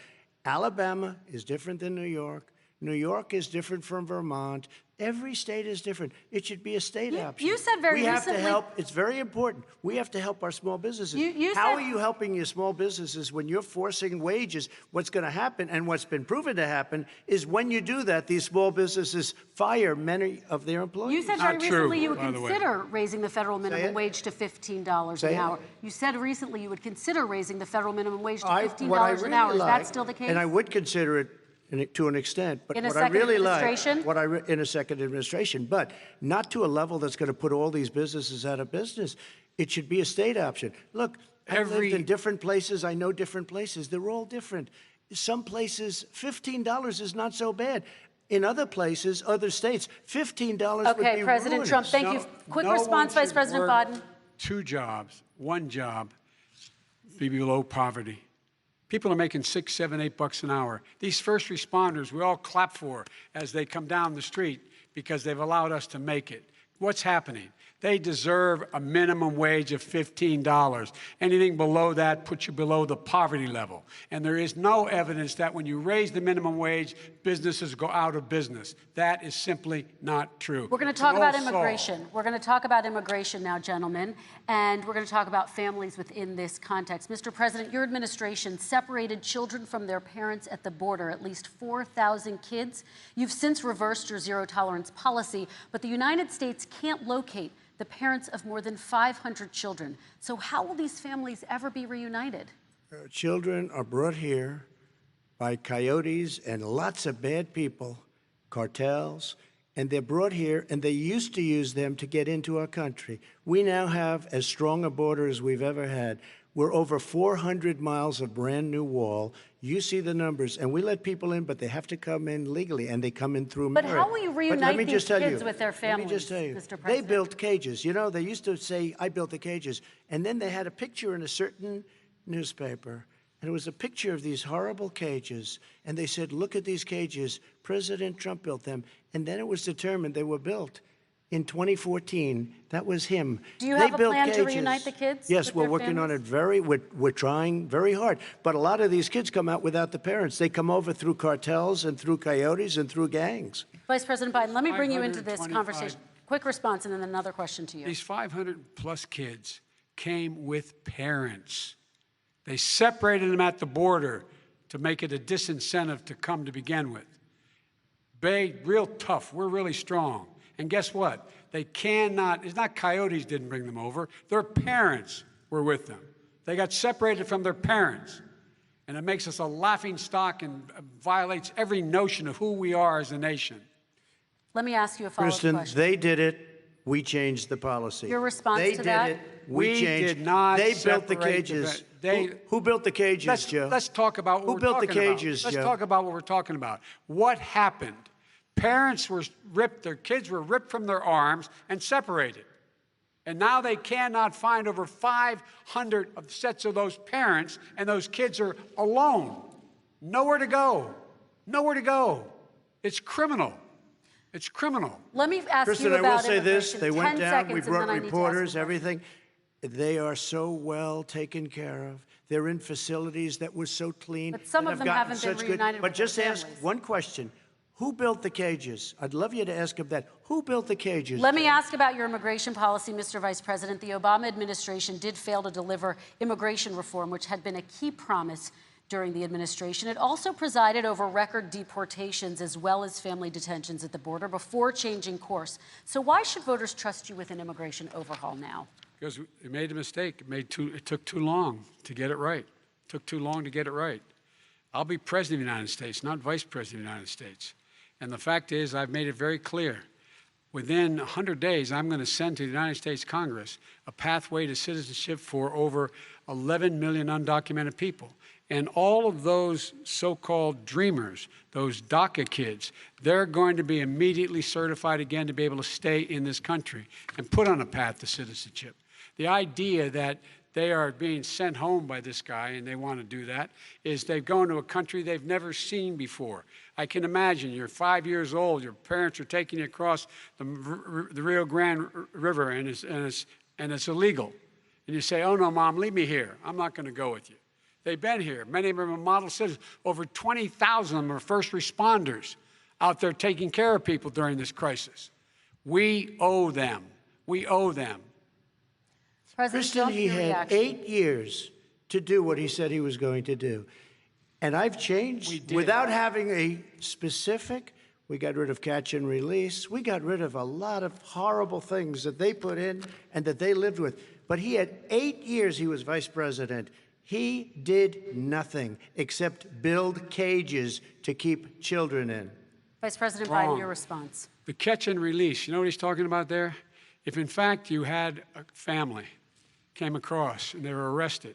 Alabama is different than New York. New York is different from Vermont. Every state is different. It should be a state option. You said very recently. We recently. have to help. It's very important. We have to help our small businesses. You How said- are you helping your small businesses when you're forcing wages? What's going to happen, and what's been proven to happen, is when you do that, these small businesses fire many of their employees. You said very Not true, recently you would by the way. consider raising the federal minimum it. wage to $15 Say an it. hour. You said recently you would consider raising the federal minimum wage to what I $15 an hour. really Is that like, still the case? And I would consider it to an extent, but In a what I second really administration? like, in a second administration, but not to a level that's going to put all these businesses out of business. It should be a state option. Look, I've lived in different places. I know different places. They're all different. Some places, $15 is not so bad. In other places, other states, $15 would be Okay, President ruinous. Trump, thank you. Quick response, Vice President Biden. 2 jobs, 1 job, be below poverty. People are making $6, $7, $8 an hour. These first responders, we all clap for as they come down the street because they've allowed us to make it. What's happening? They deserve a minimum wage of $15. Anything below that puts you below the poverty level. And there is no evidence that when you raise the minimum wage, businesses go out of business. That is simply not true. We're going to talk about immigration. We're going to talk about immigration now, gentlemen, and we're going to talk about families within this context. Mr. President, your administration separated children from their parents at the border, at least 4,000 kids. You've since reversed your zero-tolerance policy, but the United States can't locate the parents of more than 500 children. So how will these families ever be reunited? Children are brought here by coyotes and lots of bad people, cartels, and they're brought here, and they used to use them to get into our country. We now have as strong a border as we've ever had. We're over 400 miles of brand new wall. You see the numbers, and we let people in, but they have to come in legally, and they come in through But merit. how will you But let reunite me these just tell kids you, with their families, Let me just tell you, Mr. they President? built cages. You know, they used to say, I built the cages, and then they had a picture in a certain newspaper, and it was a picture of these horrible cages, and they said, look at these cages. President Trump built them, and then it was determined they were built in 2014. That was him. Do you They have a built plan to cages. reunite the kids Yes, with we're their working on families? it we're trying very hard. But a lot of these kids come out without the parents. They come over through cartels and through coyotes and through gangs. Vice President Biden, let me bring you into this 525 conversation. Quick response, and then another question to you. These 500-plus kids came with parents. They separated them at the border to make it a disincentive to come to begin with. Real tough. We're really strong. And guess what? They cannot, it's not coyotes didn't bring them over. Their parents were with them. They got separated from their parents. And it makes us a laughing stock and violates every notion of who we are as a nation. Let me ask you a follow-up Kristen, question. they did it. We changed the policy. Your response they to that? They did it. We changed. did not They built the separate cages. they- Who built the cages, Joe? Let's talk about what Who we're built the talking about. cages, Let's Joe? talk about what we're talking about. What happened? Parents were ripped, their kids were ripped from their arms and separated. And now they cannot find over 500 of sets of those parents, and those kids are alone. Nowhere to go. Nowhere to go. It's criminal. It's criminal. Let me ask Kristen, you I about will say this. immigration. They went 10 down. seconds, We and brought then I need to ask reporters, you. everything. They are so well taken care of. They're in facilities that were so clean. But some that of have them gotten haven't been such reunited But with their just ask families. one question. Who built the cages? I'd love you to ask him that. Who built the cages? Let me Joe? ask about your immigration policy, Mr. Vice President. The Obama administration did fail to deliver immigration reform, which had been a key promise during the administration. It also presided over record deportations as well as family detentions at the border before changing course. So why should voters trust you with an immigration overhaul now? Because we made a mistake. It took too long to get it right. It took too long to get it right. I'll be president of the United States, not vice president of the United States. And the fact is, I've made it very clear. Within 100 days, I'm going to send to the United States Congress a pathway to citizenship for over 11 million undocumented people. And all of those so-called dreamers, those DACA kids, they're going to be immediately certified again to be able to stay in this country and put on a path to citizenship. The idea that they are being sent home by this guy, and they want to do that, is they've gone to a country they've never seen before. I can imagine you're 5 years old, your parents are taking you across the Rio Grande River, and it's illegal. And you say, oh, no, Mom, leave me here. I'm not going to go with you. They've been here. Many of them are model citizens. Over 20,000 of them are first responders out there taking care of people during this crisis. We owe them. We owe them. President Kristen, Trump, he your had reaction. 8 years to do what he said he was going to do. And I've changed. We did. Without having a specific, we got rid of catch and release. We got rid of a lot of horrible things that they put in and that they lived with. But he had 8 years he was vice president. He did nothing except build cages to keep children in. Vice President Wrong. Biden, your response. The catch and release, you know what he's talking about there? If in fact you had a family came across and they were arrested,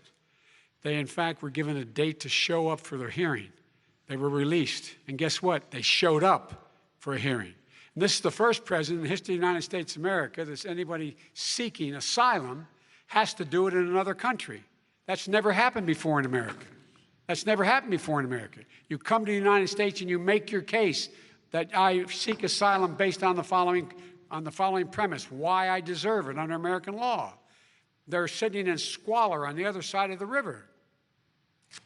they in fact were given a date to show up for their hearing. They were released. And guess what? They showed up for a hearing. And this is the first president in the history of the United States of America that anybody seeking asylum has to do it in another country. That's never happened before in America. That's never happened before in America. You come to the United States and you make your case that I seek asylum based on the following premise, why I deserve it under American law. They're sitting in squalor on the other side of the river.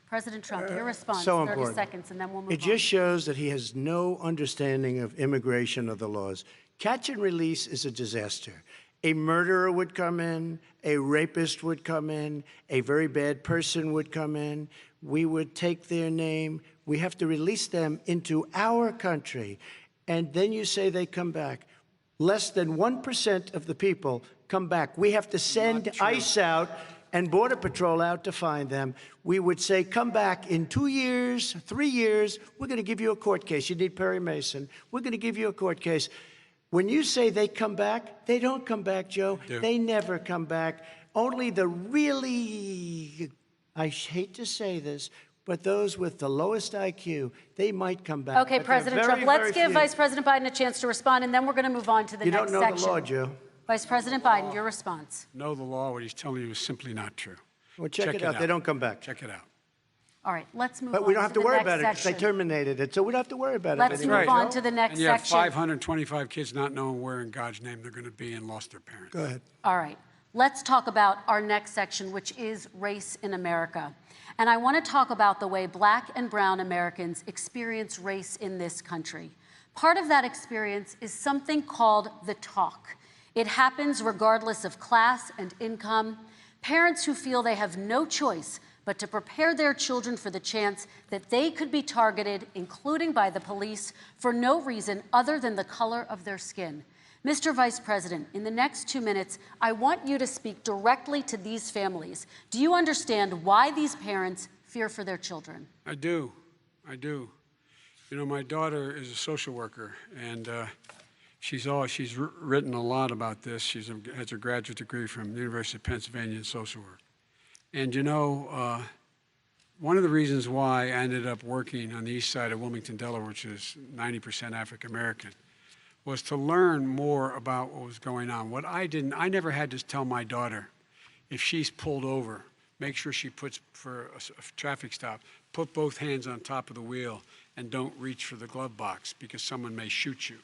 President Trump, your response, So 30 important. seconds, and then we'll move It just shows that he has no understanding of immigration or the laws. Catch and release is a disaster. A murderer would come in, a rapist would come in, a very bad person would come in. We would take their name. We have to release them into our country. And then you say they come back. Less than 1% of the people come back. We have to send ICE out and Border Patrol out to find them, we would say, come back in 2 years, 3 years, we're going to give you a court case. You need Perry Mason. We're going to give you a court case. When you say they come back, they don't come back, Joe. They never come back. Only the really, I hate to say this, but those with the lowest IQ, they might come back. Okay, President Trump, let's give Vice President Biden a chance to respond, and then we're going to move on to the next section. You don't know the law, Joe. Vice President Biden, your response. Know the law, what he's telling you is simply not true. Well, check it out. They don't come back. Check it out. All right, let's move on. But we don't have to worry about it because they section. terminated it, so we don't have to worry about it Let's anymore. move on to the next And you have section. 525 kids not knowing where in God's name they're going to be and lost their parents. Go ahead. All right, let's talk about our next section, which is race in America. And I want to talk about the way Black and brown Americans experience race in this country. Part of that experience is something called the talk. It happens regardless of class and income. Parents who feel they have no choice but to prepare their children for the chance that they could be targeted, including by the police, for no reason other than the color of their skin. Mr. Vice President, in the next 2 minutes, I want you to speak directly to these families. Do you understand why these parents fear for their children? I do. I do. You know, my daughter is a social worker, and she's written a lot about this. She has her graduate degree from the University of Pennsylvania in social work. And you know, one of the reasons why I ended up working on the east side of Wilmington, Delaware, which is 90% African American, was to learn more about what was going on. I never had to tell my daughter, if she's pulled over, make sure she puts, for a traffic stop, put both hands on top of the wheel and don't reach for the glove box because someone may shoot you.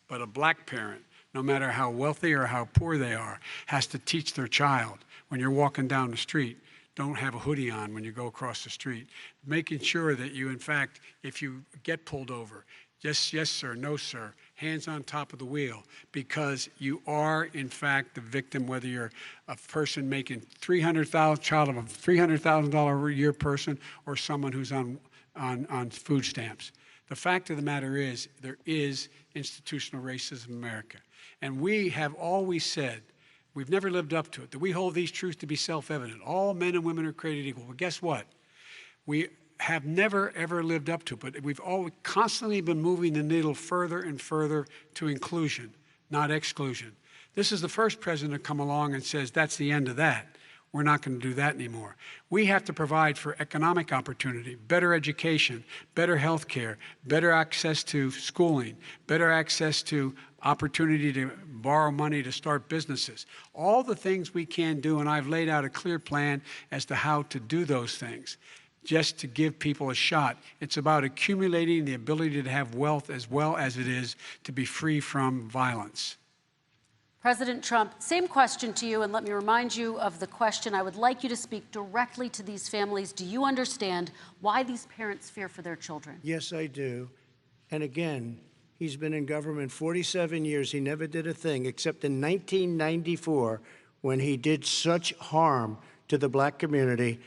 But a black parent, no matter how wealthy or how poor they are, has to teach their child, when you're walking down the street, don't have a hoodie on when you go across the street. Making sure that you, in fact, if you get pulled over, yes, yes, sir, no, sir, hands on top of the wheel, because you are, in fact, the victim, whether you're a person making child of a $300,000 a year person or someone who's on food stamps. The fact of the matter is, there is institutional racism in America. And we have always said, we've never lived up to it, that we hold these truths to be self-evident. All men and women are created equal. But guess what? We have never, ever lived up to it, but we've always constantly been moving the needle further and further to inclusion, not exclusion. This is the first president to come along and says, that's the end of that. We're not going to do that anymore. We have to provide for economic opportunity, better education, better health care, better access to schooling, better access to opportunity to borrow money to start businesses. All the things we can do, and I've laid out a clear plan as to how to do those things, just to give people a shot. It's about accumulating the ability to have wealth as well as it is to be free from violence. President Trump, same question to you, and let me remind you of the question. I would like you to speak directly to these families. Do you understand why these parents fear for their children? Yes, I do. And again, he's been in government 47 years. He never did a thing except in 1994 when he did such harm to the black community.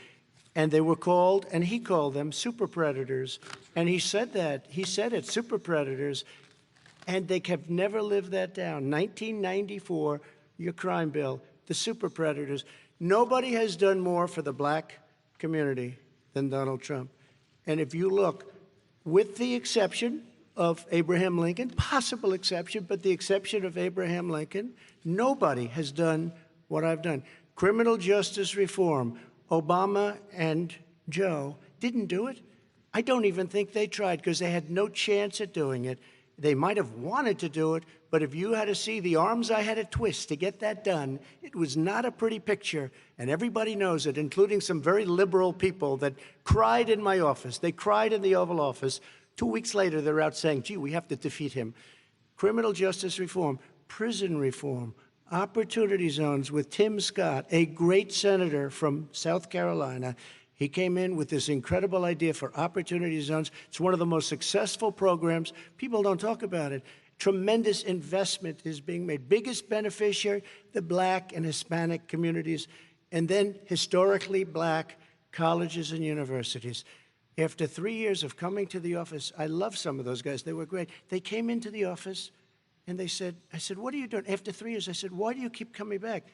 And they were called, and he called them super predators. And he said that. He said it, super predators. And they have never lived that down. 1994, your crime bill, the super predators. Nobody has done more for the black community than Donald Trump. And if you look, with the exception of Abraham Lincoln, possible exception, but the exception of Abraham Lincoln, nobody has done what I've done. Criminal justice reform, Obama and Joe didn't do it. I don't even think they tried because they had no chance at doing it. They might have wanted to do it, but if you had to see the arms I had to twist to get that done, it was not a pretty picture, and everybody knows it, including some very liberal people that cried in my office. They cried in the Oval Office. 2 weeks later, they're out saying, gee, we have to defeat him. Criminal justice reform, prison reform, opportunity zones with Tim Scott, a great senator from South Carolina. He came in with this incredible idea for opportunity zones. It's one of the most successful programs. People don't talk about it. Tremendous investment is being made. Biggest beneficiary, the black and Hispanic communities, and then historically black colleges and universities. After 3 years of coming to the office, I love some of those guys. They were great. They came into the office and they said, I said, what are you doing? After 3 years, I said, why do you keep coming back?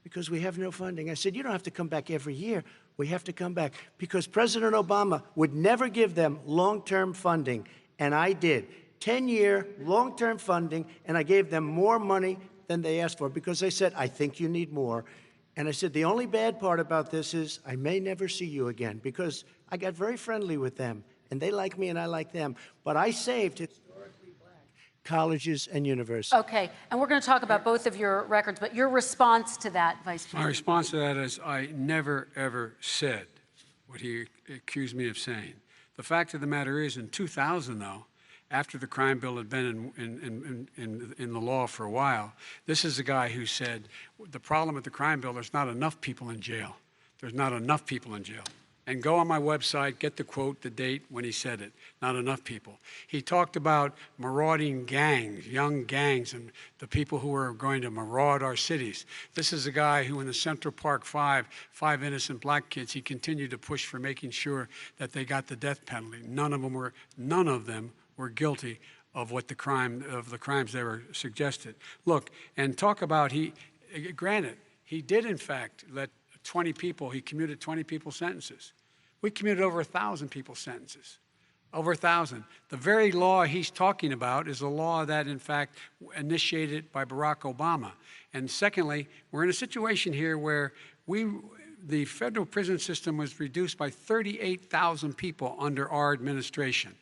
Because we have no funding. I said, you don't have to come back every year. We have to come back because President Obama would never give them long-term funding, and I did. 10-year long-term funding, and I gave them more money than they asked for because they said, I think you need more. And I said, the only bad part about this is I may never see you again because I got very friendly with them, and they like me and I like them. But I saved historically black colleges and universities. Okay, and we're going to talk about both of your records, but your response to that, Vice President? My response to that is I never, ever said what he accused me of saying. The fact of the matter is, in 2000, though, after the crime bill had been in the law for a while, this is a guy who said, the problem with the crime bill, there's not enough people in jail. There's not enough people in jail. And go on my website, get the quote, the date when he said it. Not enough people. He talked about marauding gangs, young gangs, and the people who are going to maraud our cities. This is a guy who in the Central Park five innocent black kids, he continued to push for making sure that they got the death penalty. None of them were guilty of the crimes they were suggested. Look, and talk about granted, he did in fact let 20 people, he commuted 20 people's sentences. We commuted over 1,000 people's sentences. Over 1,000. The very law he's talking about is a law that, in fact, initiated by Barack Obama. And secondly, we're in a situation here where the federal prison system was reduced by 38,000 people under our administration.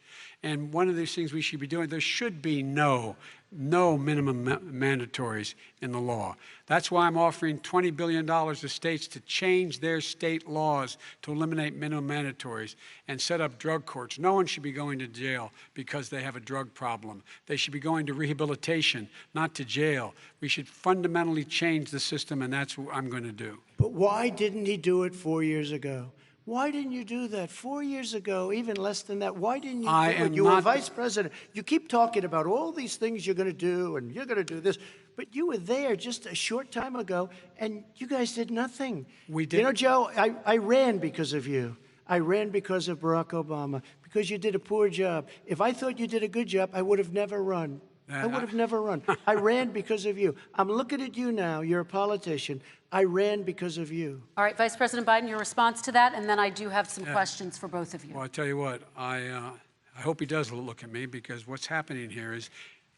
And one of these things we should be doing, there should be no minimum mandatories in the law. That's why I'm offering $20 billion to states to change their state laws to eliminate minimum mandatories and set up drug courts. No one should be going to jail because they have a drug problem. They should be going to rehabilitation, not to jail. We should fundamentally change the system, and that's what I'm going to do. But why didn't he do it 4 years ago? Why didn't you do that 4 years ago, even less than that? Why didn't you do it? You were vice president. You keep talking about all these things you're going to do, and you're going to do this. But you were there just a short time ago, and you guys did nothing. We did. You know, Joe, I ran because of you. I ran because of Barack Obama, because you did a poor job. If I thought you did a good job, I would have never run. I would have never run. I ran because of you. I'm looking at you now. You're a politician. I ran because of you. All right, Vice President Biden, your response to that, and then I do have some questions for both of you. Well, I tell you what, I hope he does look at me, because what's happening here is,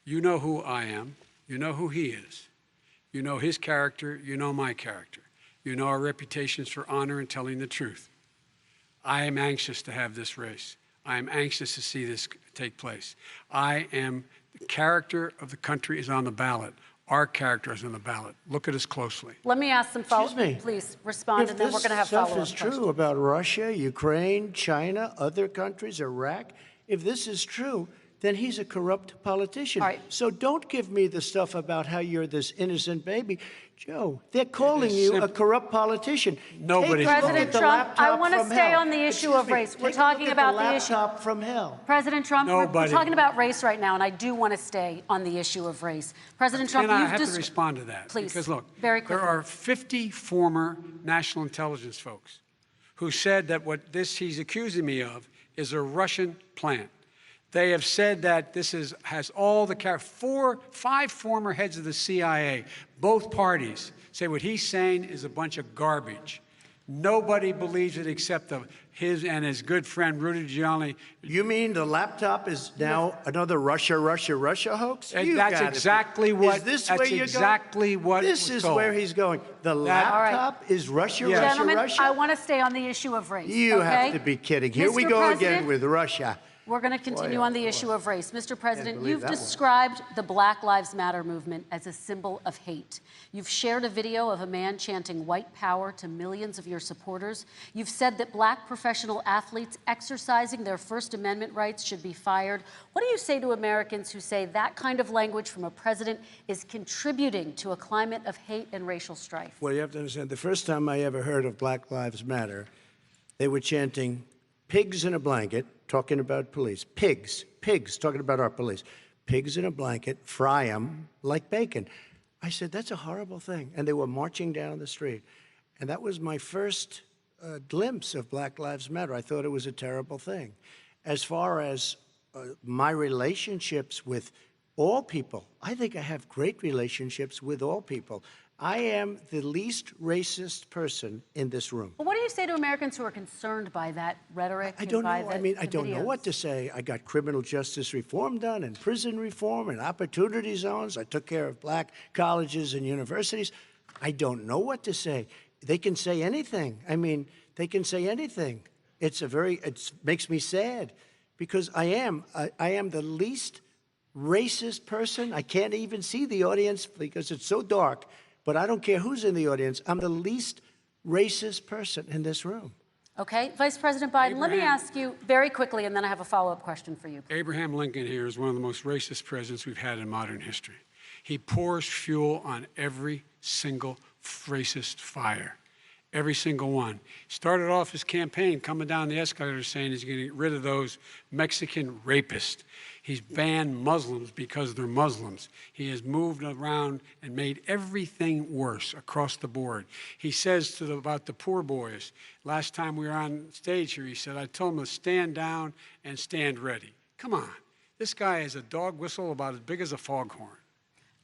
you know who I am, you know who he is, you know his character, you know my character, you know our reputations for honor and telling the truth. I am anxious to have this race. I am anxious to see this take place. The character of the country is on the ballot. Our character is on the ballot. Look at us closely. Let me ask some follow-up. Please respond, and then we're going to have follow-up questions. If this stuff is true about Russia, Ukraine, China, other countries, Iraq, if this is true, then he's a corrupt politician. All right. So don't give me the stuff about how you're this innocent baby. Joe, they're calling you a corrupt politician. President Trump, I want to stay on the issue of race. We're talking about the issue. Laptop from hell. President Trump, we're talking about race right now, and I do want to stay on the issue of race. President Trump, I have to respond to that. Please, because look, very quickly. There are 50 former national intelligence folks who said that what he's accusing me of is a Russian plant. They have said that this has all the five former heads of the CIA, both parties, say what he's saying is a bunch of garbage. Nobody believes it except his and his good friend Rudy Giuliani. You mean the laptop is now another Russia hoax? That's exactly what. Is this where you're going? This is where he's going. The laptop is Russia. Gentlemen, I want to stay on the issue of race. You have to be kidding. Here we go again with Russia. We're going to continue on the issue of race. Mr. President, you've described the Black Lives Matter movement as a symbol of hate. You've shared a video of a man chanting white power to millions of your supporters. You've said that black professional athletes exercising their First Amendment rights should be fired. What do you say to Americans who say that kind of language from a president is contributing to a climate of hate and racial strife? Well, you have to understand, the first time I ever heard of Black Lives Matter, they were chanting pigs in a blanket, talking about police. Pigs, talking about our police. Pigs in a blanket, fry them like bacon. I said, that's a horrible thing. And they were marching down the street. And that was my first glimpse of Black Lives Matter. I thought it was a terrible thing. As far as my relationships with all people, I think I have great relationships with all people. I am the least racist person in this room. Well, what do you say to Americans who are concerned by that rhetoric? I don't know. I mean, I don't know what to videos? say. I got criminal justice reform done and prison reform and opportunity zones. I took care of black colleges and universities. I don't know what to say. They can say anything. I mean, they can say anything. It makes me sad because I am the least racist person. I can't even see the audience because it's so dark, but I don't care who's in the audience. I'm the least racist person in this room. Okay, Vice President Biden, let me ask you very quickly, and then I have a follow-up question for you. Abraham Lincoln here is one of the most racist presidents we've had in modern history. He pours fuel on every single racist fire. Every single one. Started off his campaign coming down the escalator saying he's going to get rid of those Mexican rapists. He's banned Muslims because they're Muslims. He has moved around and made everything worse across the board. He says about the poor boys, last time we were on stage here, he said, I told them to stand down and stand ready. Come on. This guy has a dog whistle about as big as a foghorn.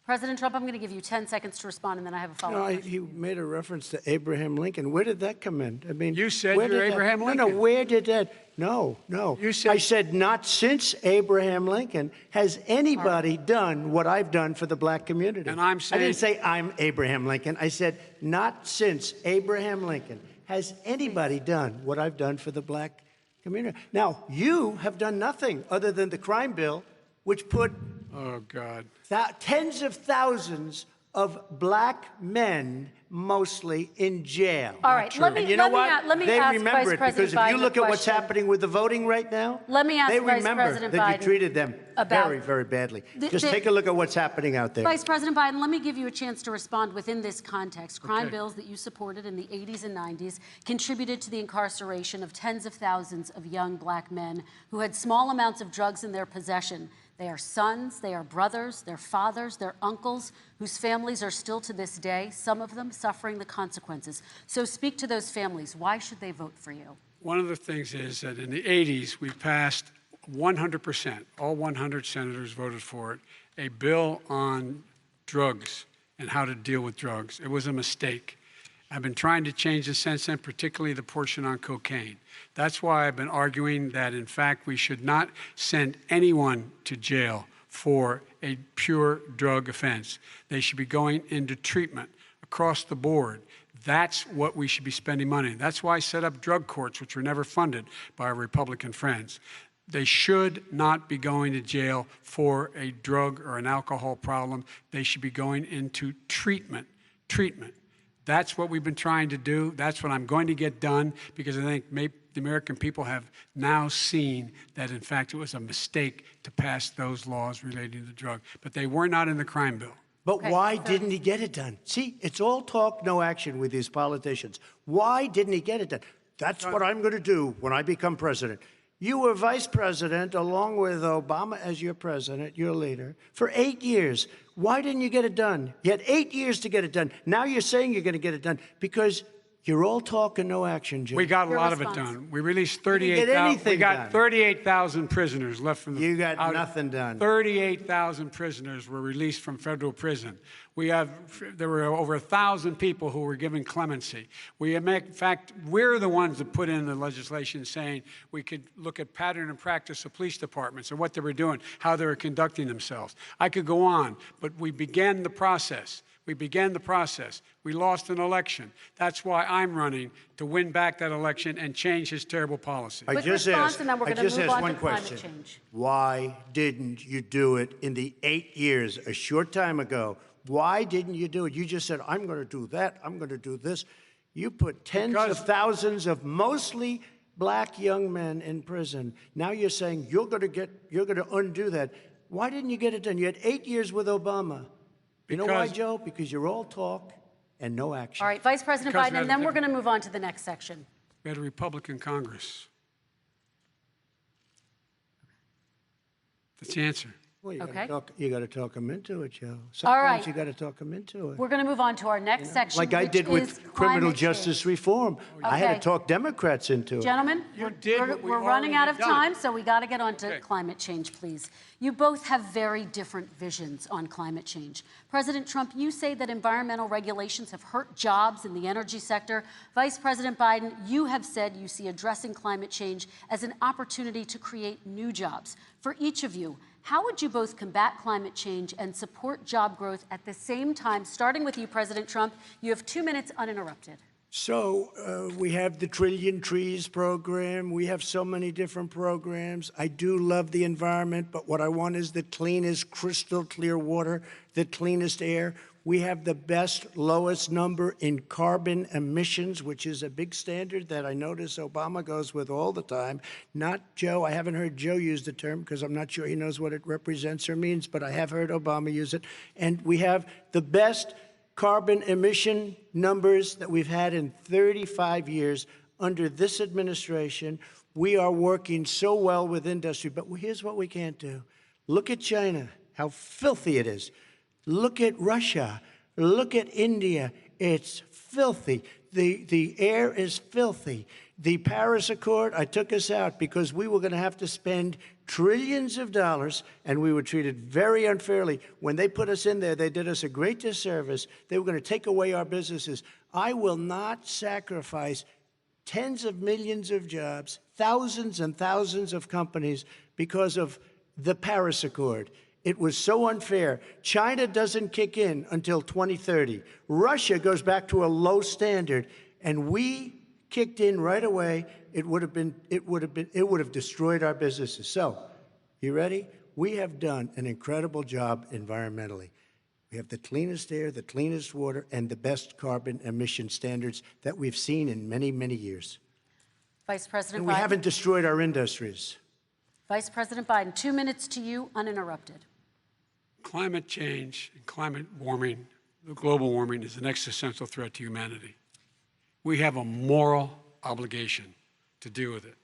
President Trump, I'm going to give you 10 seconds to respond, and then I have a follow-up question. He made a reference to Abraham Lincoln. Where did that come in? I mean, You said where you're did that- Abraham Lincoln. No, where did that? No. You said- I said not since Abraham Lincoln has anybody done what I've done for the black community. And I'm I saying- didn't say I'm Abraham Lincoln. I said not since Abraham Lincoln has anybody done what I've done for the black community. Now, you have done nothing other than the crime bill, which put Oh, God. tens of thousands of black men, mostly, in jail. All right, let me, And you know let me, what? let me They ask remember Vice it President because if you Biden look a at what's question. happening with the voting right now, Let me ask they Vice remember President that you Biden treated them about- very, very badly. The- Just the- take a look at what's happening out there. Vice President Biden, let me give you a chance to respond within this context. Crime Okay. bills that you supported in the 80s and 90s contributed to the incarceration of tens of thousands of young black men who had small amounts of drugs in their possession. They are sons, they are brothers, they're fathers, they're uncles, whose families are still to this day, some of them suffering the consequences. So speak to those families. Why should they vote for you? One of the things is that in the 80s, we passed 100%, all 100 senators voted for it, a bill on drugs and how to deal with drugs. It was a mistake. I've been trying to change it since then, particularly the portion on cocaine. That's why I've been arguing that, in fact, we should not send anyone to jail for a pure drug offense. They should be going into treatment across the board. That's what we should be spending money. That's why I set up drug courts, which were never funded by our Republican friends. They should not be going to jail for a drug or an alcohol problem. They should be going into treatment. That's what we've been trying to do. That's what I'm going to get done because I think maybe the American people have now seen that, in fact, it was a mistake to pass those laws relating to drug. But they were not in the crime bill. But why didn't he get it done? See, it's all talk, no action with these politicians. Why didn't he get it done? That's what I'm going to do when I become president. You were vice president along with Obama as your president, your leader, for 8 years. Why didn't you get it done? You had 8 years to get it done. Now you're saying you're going to get it done because you're all talk and no action, Jim. We got a Your lot of it response. done. We released didn't get 38,000. We anything got done. 38,000 prisoners left from the. You got nothing done. 38,000 prisoners were released from federal prison. There were over 1,000 people who were given clemency. In fact, we're the ones that put in the legislation saying we could look at pattern and practice of police departments and what they were doing, how they were conducting themselves. I could go on, but we began the process. We lost an election. That's why I'm running to win back that election and change his terrible policy. I Quick just response, asked, and then we're I gonna just move asked on one to climate question. change. Why didn't you do it in the 8 years, a short time ago? Why didn't you do it? You just said, I'm going to do that, I'm going to do this. You put tens of thousands of mostly black young men in prison. Now you're saying you're going to undo that. Why didn't you get it done? You had 8 years with Obama. You know why, Joe? Because you're all talk and no action. All right, Vice President Because Biden, and then we're going to move on to the next section. We had a Republican Congress. That's the answer. Well, Okay. you got to talk them into it, Joe. All right. Sometimes you got to talk them into it. We're going to move on to our next section, Like I which did is with criminal climate justice change. reform. I had Okay. to talk Democrats into it. Gentlemen, You did what we we're running out of already done. time, so we got to get on to Okay. climate change, please. You both have very different visions on climate change. President Trump, you say that environmental regulations have hurt jobs in the energy sector. Vice President Biden, you have said you see addressing climate change as an opportunity to create new jobs. For each of you, how would you both combat climate change and support job growth at the same time? Starting with you, President Trump, you have 2 minutes uninterrupted. So we have the Trillion Trees program. We have so many different programs. I do love the environment, but what I want is the cleanest, crystal clear water, the cleanest air. We have the best, lowest number in carbon emissions, which is a big standard that I notice Obama goes with all the time. Not Joe. I haven't heard Joe use the term because I'm not sure he knows what it represents or means, but I have heard Obama use it. And we have the best carbon emission numbers that we've had in 35 years under this administration. We are working so well with industry, but here's what we can't do. Look at China, how filthy it is. Look at Russia. Look at India. It's filthy. The air is filthy. The Paris Accord, I took us out because we were going to have to spend trillions of dollars, and we were treated very unfairly. When they put us in there, they did us a great disservice. They were going to take away our businesses. I will not sacrifice tens of millions of jobs, thousands and thousands of companies because of the Paris Accord. It was so unfair. China doesn't kick in until 2030. Russia goes back to a low standard, and we kicked in right away. It would have destroyed our businesses. So, you ready? We have done an incredible job environmentally. We have the cleanest air, the cleanest water, and the best carbon emission standards that we've seen in many, many years. Vice President And we Biden. haven't destroyed our industries. Vice President Biden, 2 minutes to you, uninterrupted. Climate change and climate warming, the global warming, is an existential threat to humanity. We have a moral obligation to deal with it.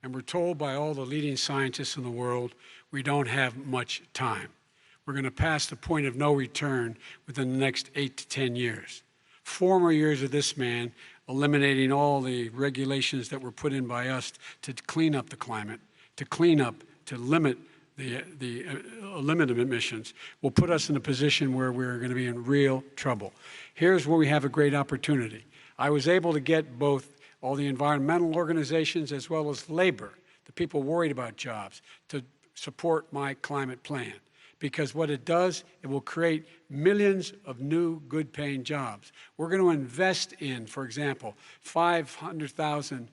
And we're told by all the leading scientists in the world we don't have much time. We're going to pass the point of no return within the next 8 to 10 years. 4 more years of this man eliminating all the regulations that were put in by us to clean up the climate, to limit the limit of emissions will put us in a position where we're going to be in real trouble. Here's where we have a great opportunity. I was able to get both all the environmental organizations as well as labor, the people worried about jobs, to support my climate plan. Because what it does, it will create millions of new good-paying jobs. We're going to invest in, for example, 50,000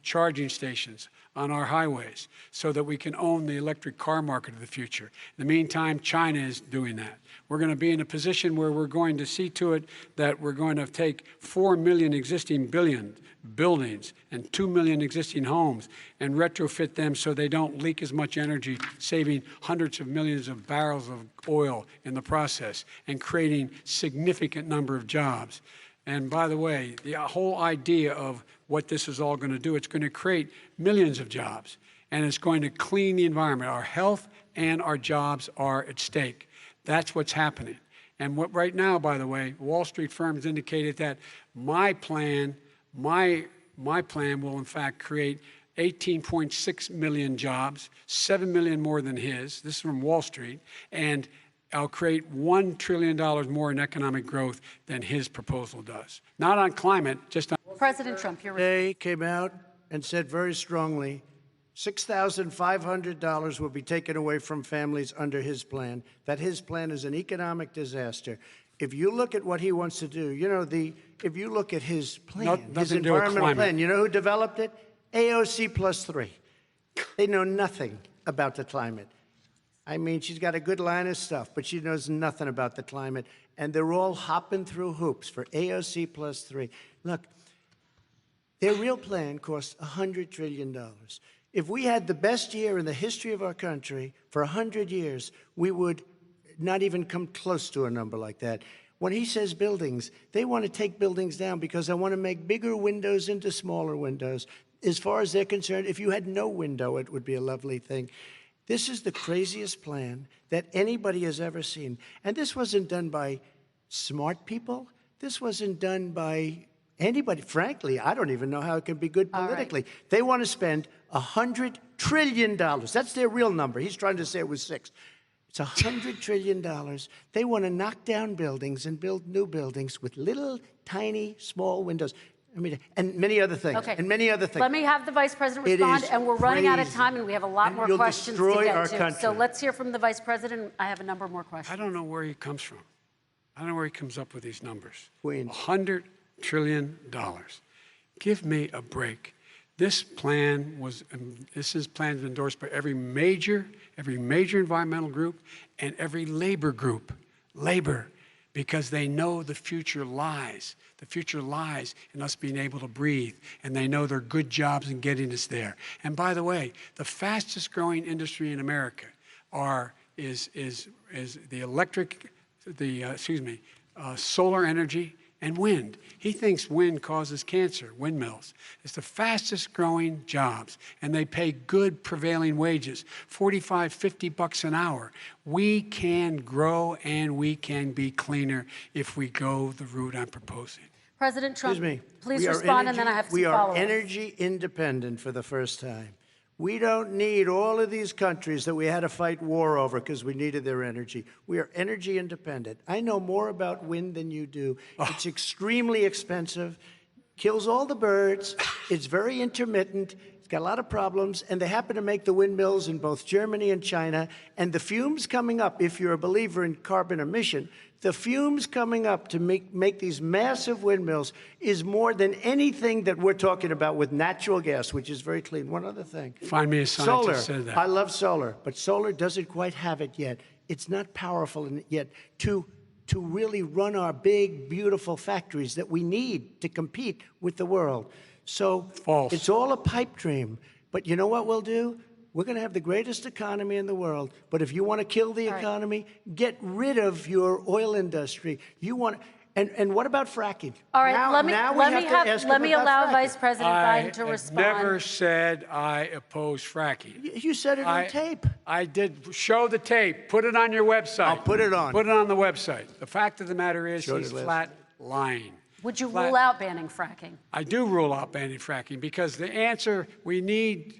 charging stations on our highways so that we can own the electric car market of the future. In the meantime, China is doing that. We're going to be in a position where we're going to see to it that we're going to take 4 million existing buildings and 2 million existing homes and retrofit them so they don't leak as much energy, saving hundreds of millions of barrels of oil in the process and creating significant number of jobs. And by the way, the whole idea of what this is all going to do, it's going to create millions of jobs, and it's going to clean the environment. Our health and our jobs are at stake. That's what's happening. And what right now, by the way, Wall Street firms indicated that my plan will in fact create 18.6 million jobs, 7 million more than his. This is from Wall Street. And I'll create $1 trillion more in economic growth than his proposal does. Not on climate, just on... President Trump, you're Today came out and said very strongly, $6,500 will be taken away from families under his plan, that his plan is an economic disaster. If you look at what he wants to do, you know, if you look at his plan, his environmental plan, you know who developed it? AOC +3. They know nothing about the climate. I mean, she's got a good line of stuff, but she knows nothing about the climate. And they're all hopping through hoops for AOC +3. Look, their real plan costs $100 trillion. If we had the best year in the history of our country for 100 years, we would not even come close to a number like that. When he says buildings, they want to take buildings down because they want to make bigger windows into smaller windows. As far as they're concerned, if you had no window, it would be a lovely thing. This is the craziest plan that anybody has ever seen. And this wasn't done by smart people. This wasn't done by anybody. Frankly, I don't even know how it can be good politically. Right. They want to spend $100 trillion. That's their real number. He's trying to say it was 6. It's $100 trillion. They want to knock down buildings and build new buildings with little, tiny, small windows. I mean, and many other things. Okay. And many other things. Let me have the Vice President It respond, is and we're running out of crazy. time, and we have a lot And more you'll questions to destroy get our to. country. So let's hear from the Vice President. I have a number more questions. I don't know where he comes from. I don't know where he comes up with these numbers. Queens. $100 trillion. Give me a break. This plan was, plans endorsed by every major environmental group and every labor group. Labor, because they know the future lies. The future lies in us being able to breathe, and they know there are good jobs in getting us there. And by the way, the fastest growing industry in America is solar energy and wind. He thinks wind causes cancer, windmills. It's the fastest growing jobs, and they pay good prevailing wages, $45, $50 an hour. We can grow and we can be cleaner if we go the route I'm proposing. President Trump, Excuse me. please We are respond, and energy- then I have some We are follow-ups. energy independent for the first time. We don't need all of these countries that we had to fight war over because we needed their energy. We are energy independent. I know more about wind than you do. It's extremely expensive, kills all the birds, it's very intermittent, it's got a lot of problems, and they happen to make the windmills in both Germany and China. And the fumes coming up, if you're a believer in carbon emission, the fumes coming up to make these massive windmills is more than anything that we're talking about with natural gas, which is very clean. One other thing. Find me a scientist Solar. who said that. I love solar, but solar doesn't quite have it yet. It's not powerful yet to really run our big, beautiful factories that we need to compete with the world. So False. It's all a pipe dream. But you know what we'll do? We're going to have the greatest economy in the world. But if you want to kill the economy, get rid of your oil industry. You want, and what about fracking? All right, now, let me now we have to ask him about allow fracking. Vice President Biden to I respond. never said I oppose fracking. You said it on tape. I did. Show the tape. Put it on your website. I'll put it on. Put it on the website. The fact of the matter is Showed he's it last flat lying. Would you rule out banning fracking? I do rule out banning fracking because the answer, we need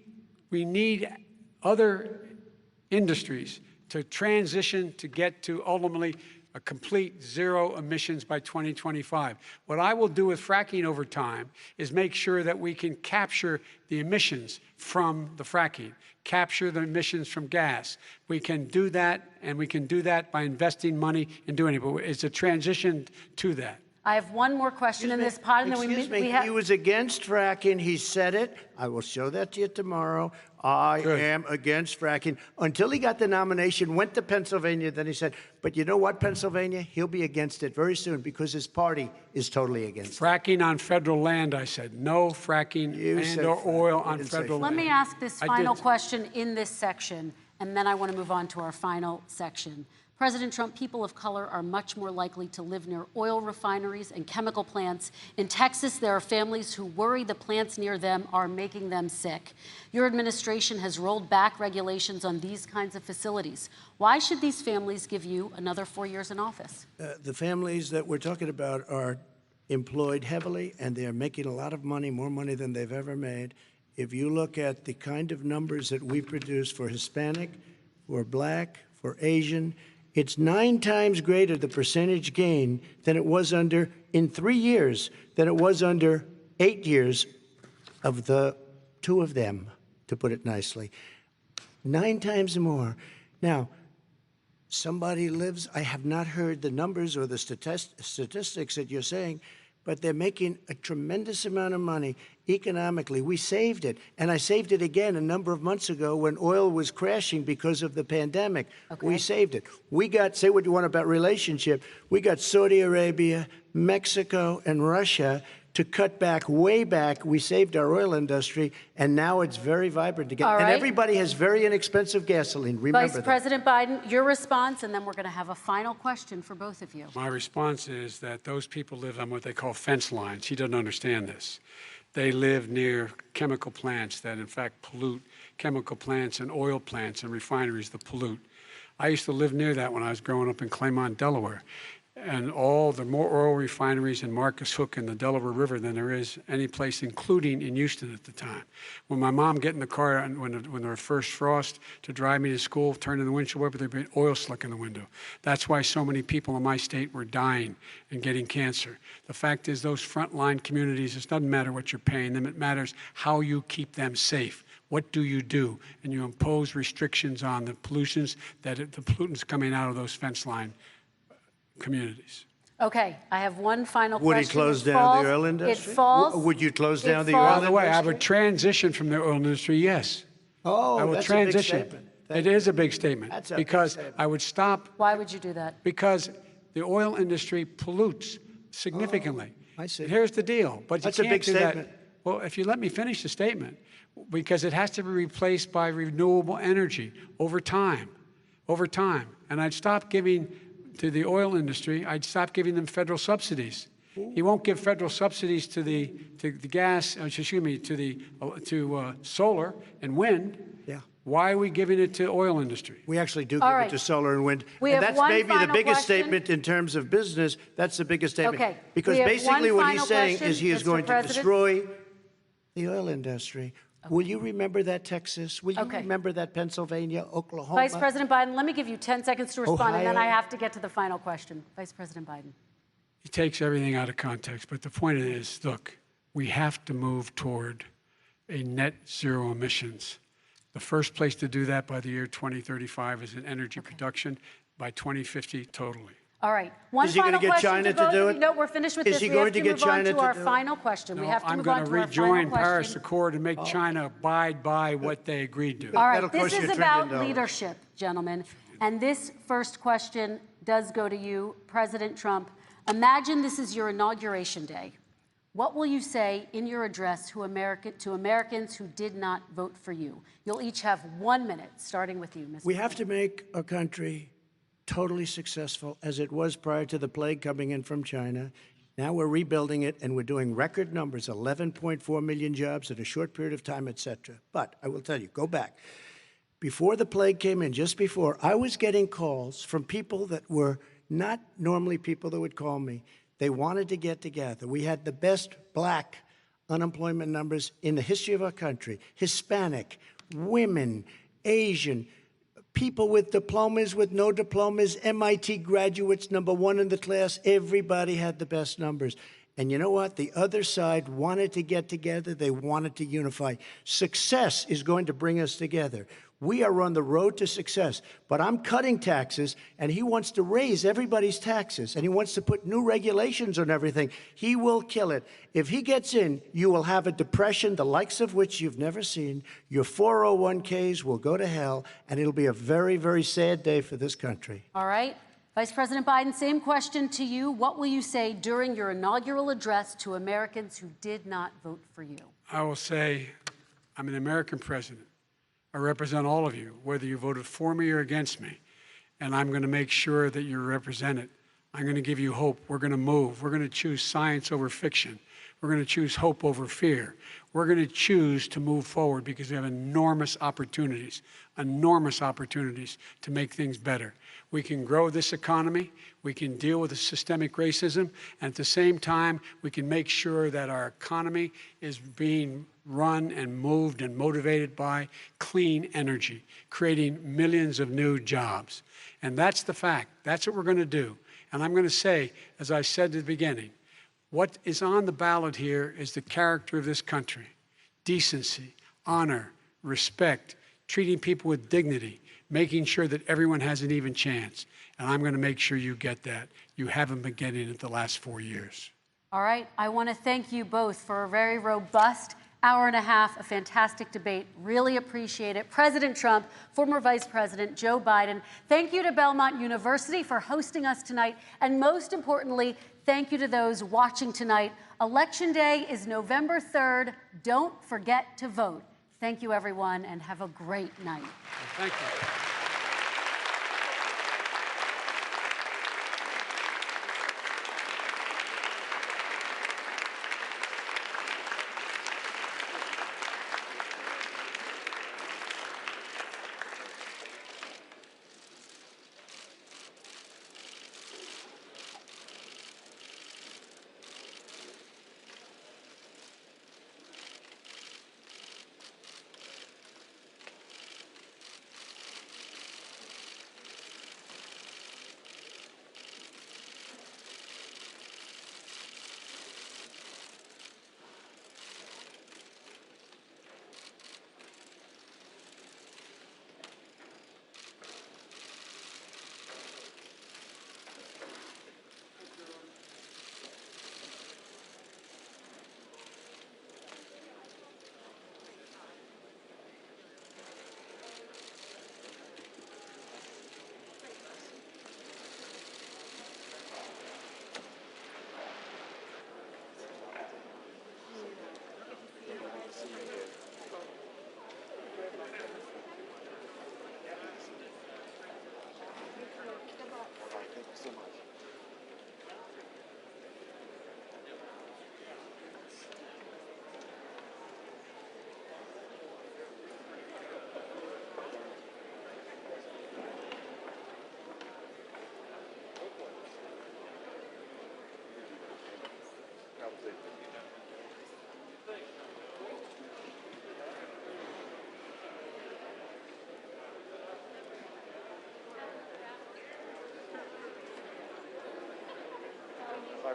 other industries to transition to get to ultimately a complete zero emissions by 2025. What I will do with fracking over time is make sure that we can capture the emissions from the fracking, capture the emissions from gas. We can do that, and we can do that by investing money in doing it, but it's a transition to that. I have one more question in this pod, and then Excuse me, we have. he was against fracking. He said it. I will show that to you tomorrow. I am against fracking. Until he got the nomination, went to Pennsylvania, then he said, but you know what, Pennsylvania? He'll be against it very soon because his party is totally against it. Fracking on federal land, I said. No fracking You said and or fracking. oil You on didn't say federal fracking. Let land. me ask this I final did. question in this section, and then I want to move on to our final section. President Trump, people of color are much more likely to live near oil refineries and chemical plants. In Texas, there are families who worry the plants near them are making them sick. Your administration has rolled back regulations on these kinds of facilities. Why should these families give you another 4 years in office? The families that we're talking about are employed heavily, and they're making a lot of money, more money than they've ever made. If you look at the kind of numbers that we produce for Hispanic, for Black, for Asian, it's 9 times greater, the percentage gain, than it was under, in 3 years, than it was under 8 years of the 2 of them, to put it nicely. 9 times more. Now, somebody lives, I have not heard the numbers or the statistics that you're saying, but they're making a tremendous amount of money economically. We saved it, and I saved it again a number of months ago when oil was crashing because of the pandemic. Okay. We saved it. We got, say what you want about relationship, we got Saudi Arabia, Mexico, and Russia to cut back, way back. We saved our oil industry, and now it's very vibrant again. All right. And everybody has very inexpensive gasoline. Remember Vice President Biden, your response, and then we're going to have a final question for both of you. My response is that those people live on what they call fence lines. He doesn't understand this. They live near chemical plants that, in fact, pollute, chemical plants and oil plants and refineries that pollute. I used to live near that when I was growing up in Claymont, Delaware. And all the more oil refineries in Marcus Hook and the Delaware River than there is any place, including in Houston at the time. When my mom get in the car and when there was first frost to drive me to school, turn in the windshield wiper, there'd be oil slick in the window. That's why so many people in my state were dying and getting cancer. The fact is, those frontline communities, it doesn't matter what you're paying them, it matters how you keep them safe. What do? And you impose restrictions on the pollutants coming out of those fence line communities. Okay, I have one final question. Would he close down the oil industry? It falls. Would you close down the falls. oil By industry? the way, I would transition from the oil industry, yes. Oh, I will that's transition. a big statement. It is a big statement. That's a big because statement. I would stop. Why would you do that? Because the oil industry pollutes significantly. Oh, I see. And here's the deal. But That's you a can't big do statement. that. Well, if you let me finish the statement, because it has to be replaced by renewable energy over time. And I'd stop giving to the oil industry, I'd stop giving them federal subsidies. He won't give federal subsidies to the gas, to solar and wind. Yeah. Why are we giving it to oil industry? We actually do All give right. it to solar and wind. We And have that's one maybe the final biggest question. statement in terms of business. That's the biggest statement. Okay. Because We have basically one what he's final saying question, is he is Mr. going to President. destroy the oil industry. Will you remember that, Texas? Will you Okay. remember that, Pennsylvania, Oklahoma? Vice President Biden, let me give you 10 seconds to respond, and then I Ohio. have to get to the final question. Vice President Biden. He takes everything out of context. But the point is, look, we have to move toward a net zero emissions. The first place to do that by the year 2035 is in energy production, by 2050 totally. All right. One Is he final gonna get question China to to both do of it? you. No, we're finished with Is this. he We going have to to get move on China to to our do it? final question. We No, have to I'm move going on to to our rejoin final Paris question. Accord and make China abide by what they agreed to. All right, That'll this cost you is $1 about trillion. leadership, gentlemen. And this first question does go to you, President Trump. Imagine this is your inauguration day. What will you say in your address to Americans who did not vote for you? You'll each have 1 minute, starting with you, Mr. We have to make our country totally successful as it was prior to the plague coming in from China. Now we're rebuilding it, and we're doing record numbers, 11.4 million jobs in a short period of time, et cetera. But I will tell you, go back. Before the plague came in, just before, I was getting calls from people that were not normally people that would call me. They wanted to get together. We had the best black unemployment numbers in the history of our country. Hispanic, women, Asian, people with diplomas, with no diplomas, MIT graduates, #1 in the class. Everybody had the best numbers. And you know what? The other side wanted to get together. They wanted to unify. Success is going to bring us together. We are on the road to success, but I'm cutting taxes, and he wants to raise everybody's taxes, and he wants to put new regulations on everything. He will kill it. If he gets in, you will have a depression, the likes of which you've never seen. Your 401ks will go to hell, and it'll be a very, very sad day for this country. All right. Vice President Biden, same question to you. What will you say during your inaugural address to Americans who did not vote for you? I will say, I'm an American president. I represent all of you, whether you voted for me or against me. And I'm going to make sure that you're represented. I'm going to give you hope. We're going to move. We're going to choose science over fiction. We're going to choose hope over fear. We're going to choose to move forward because we have enormous opportunities to make things better. We can grow this economy. We can deal with the systemic racism. And at the same time, we can make sure that our economy is being run and moved and motivated by clean energy, creating millions of new jobs. And that's the fact. That's what we're going to do. And I'm going to say, as I said at the beginning, what is on the ballot here is the character of this country: decency, honor, respect, treating people with dignity, making sure that everyone has an even chance. And I'm going to make sure you get that. You haven't been getting it the last 4 years. All right. I want to thank you both for a very robust hour and a half, a fantastic debate. Really appreciate it. President Trump, former Vice President Joe Biden, thank you to Belmont University for hosting us tonight. And most importantly, thank you to those watching tonight. Election Day is November 3rd. Don't forget to vote. Thank you, everyone, and have a great night. Thank you.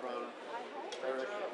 Ronna. Eric.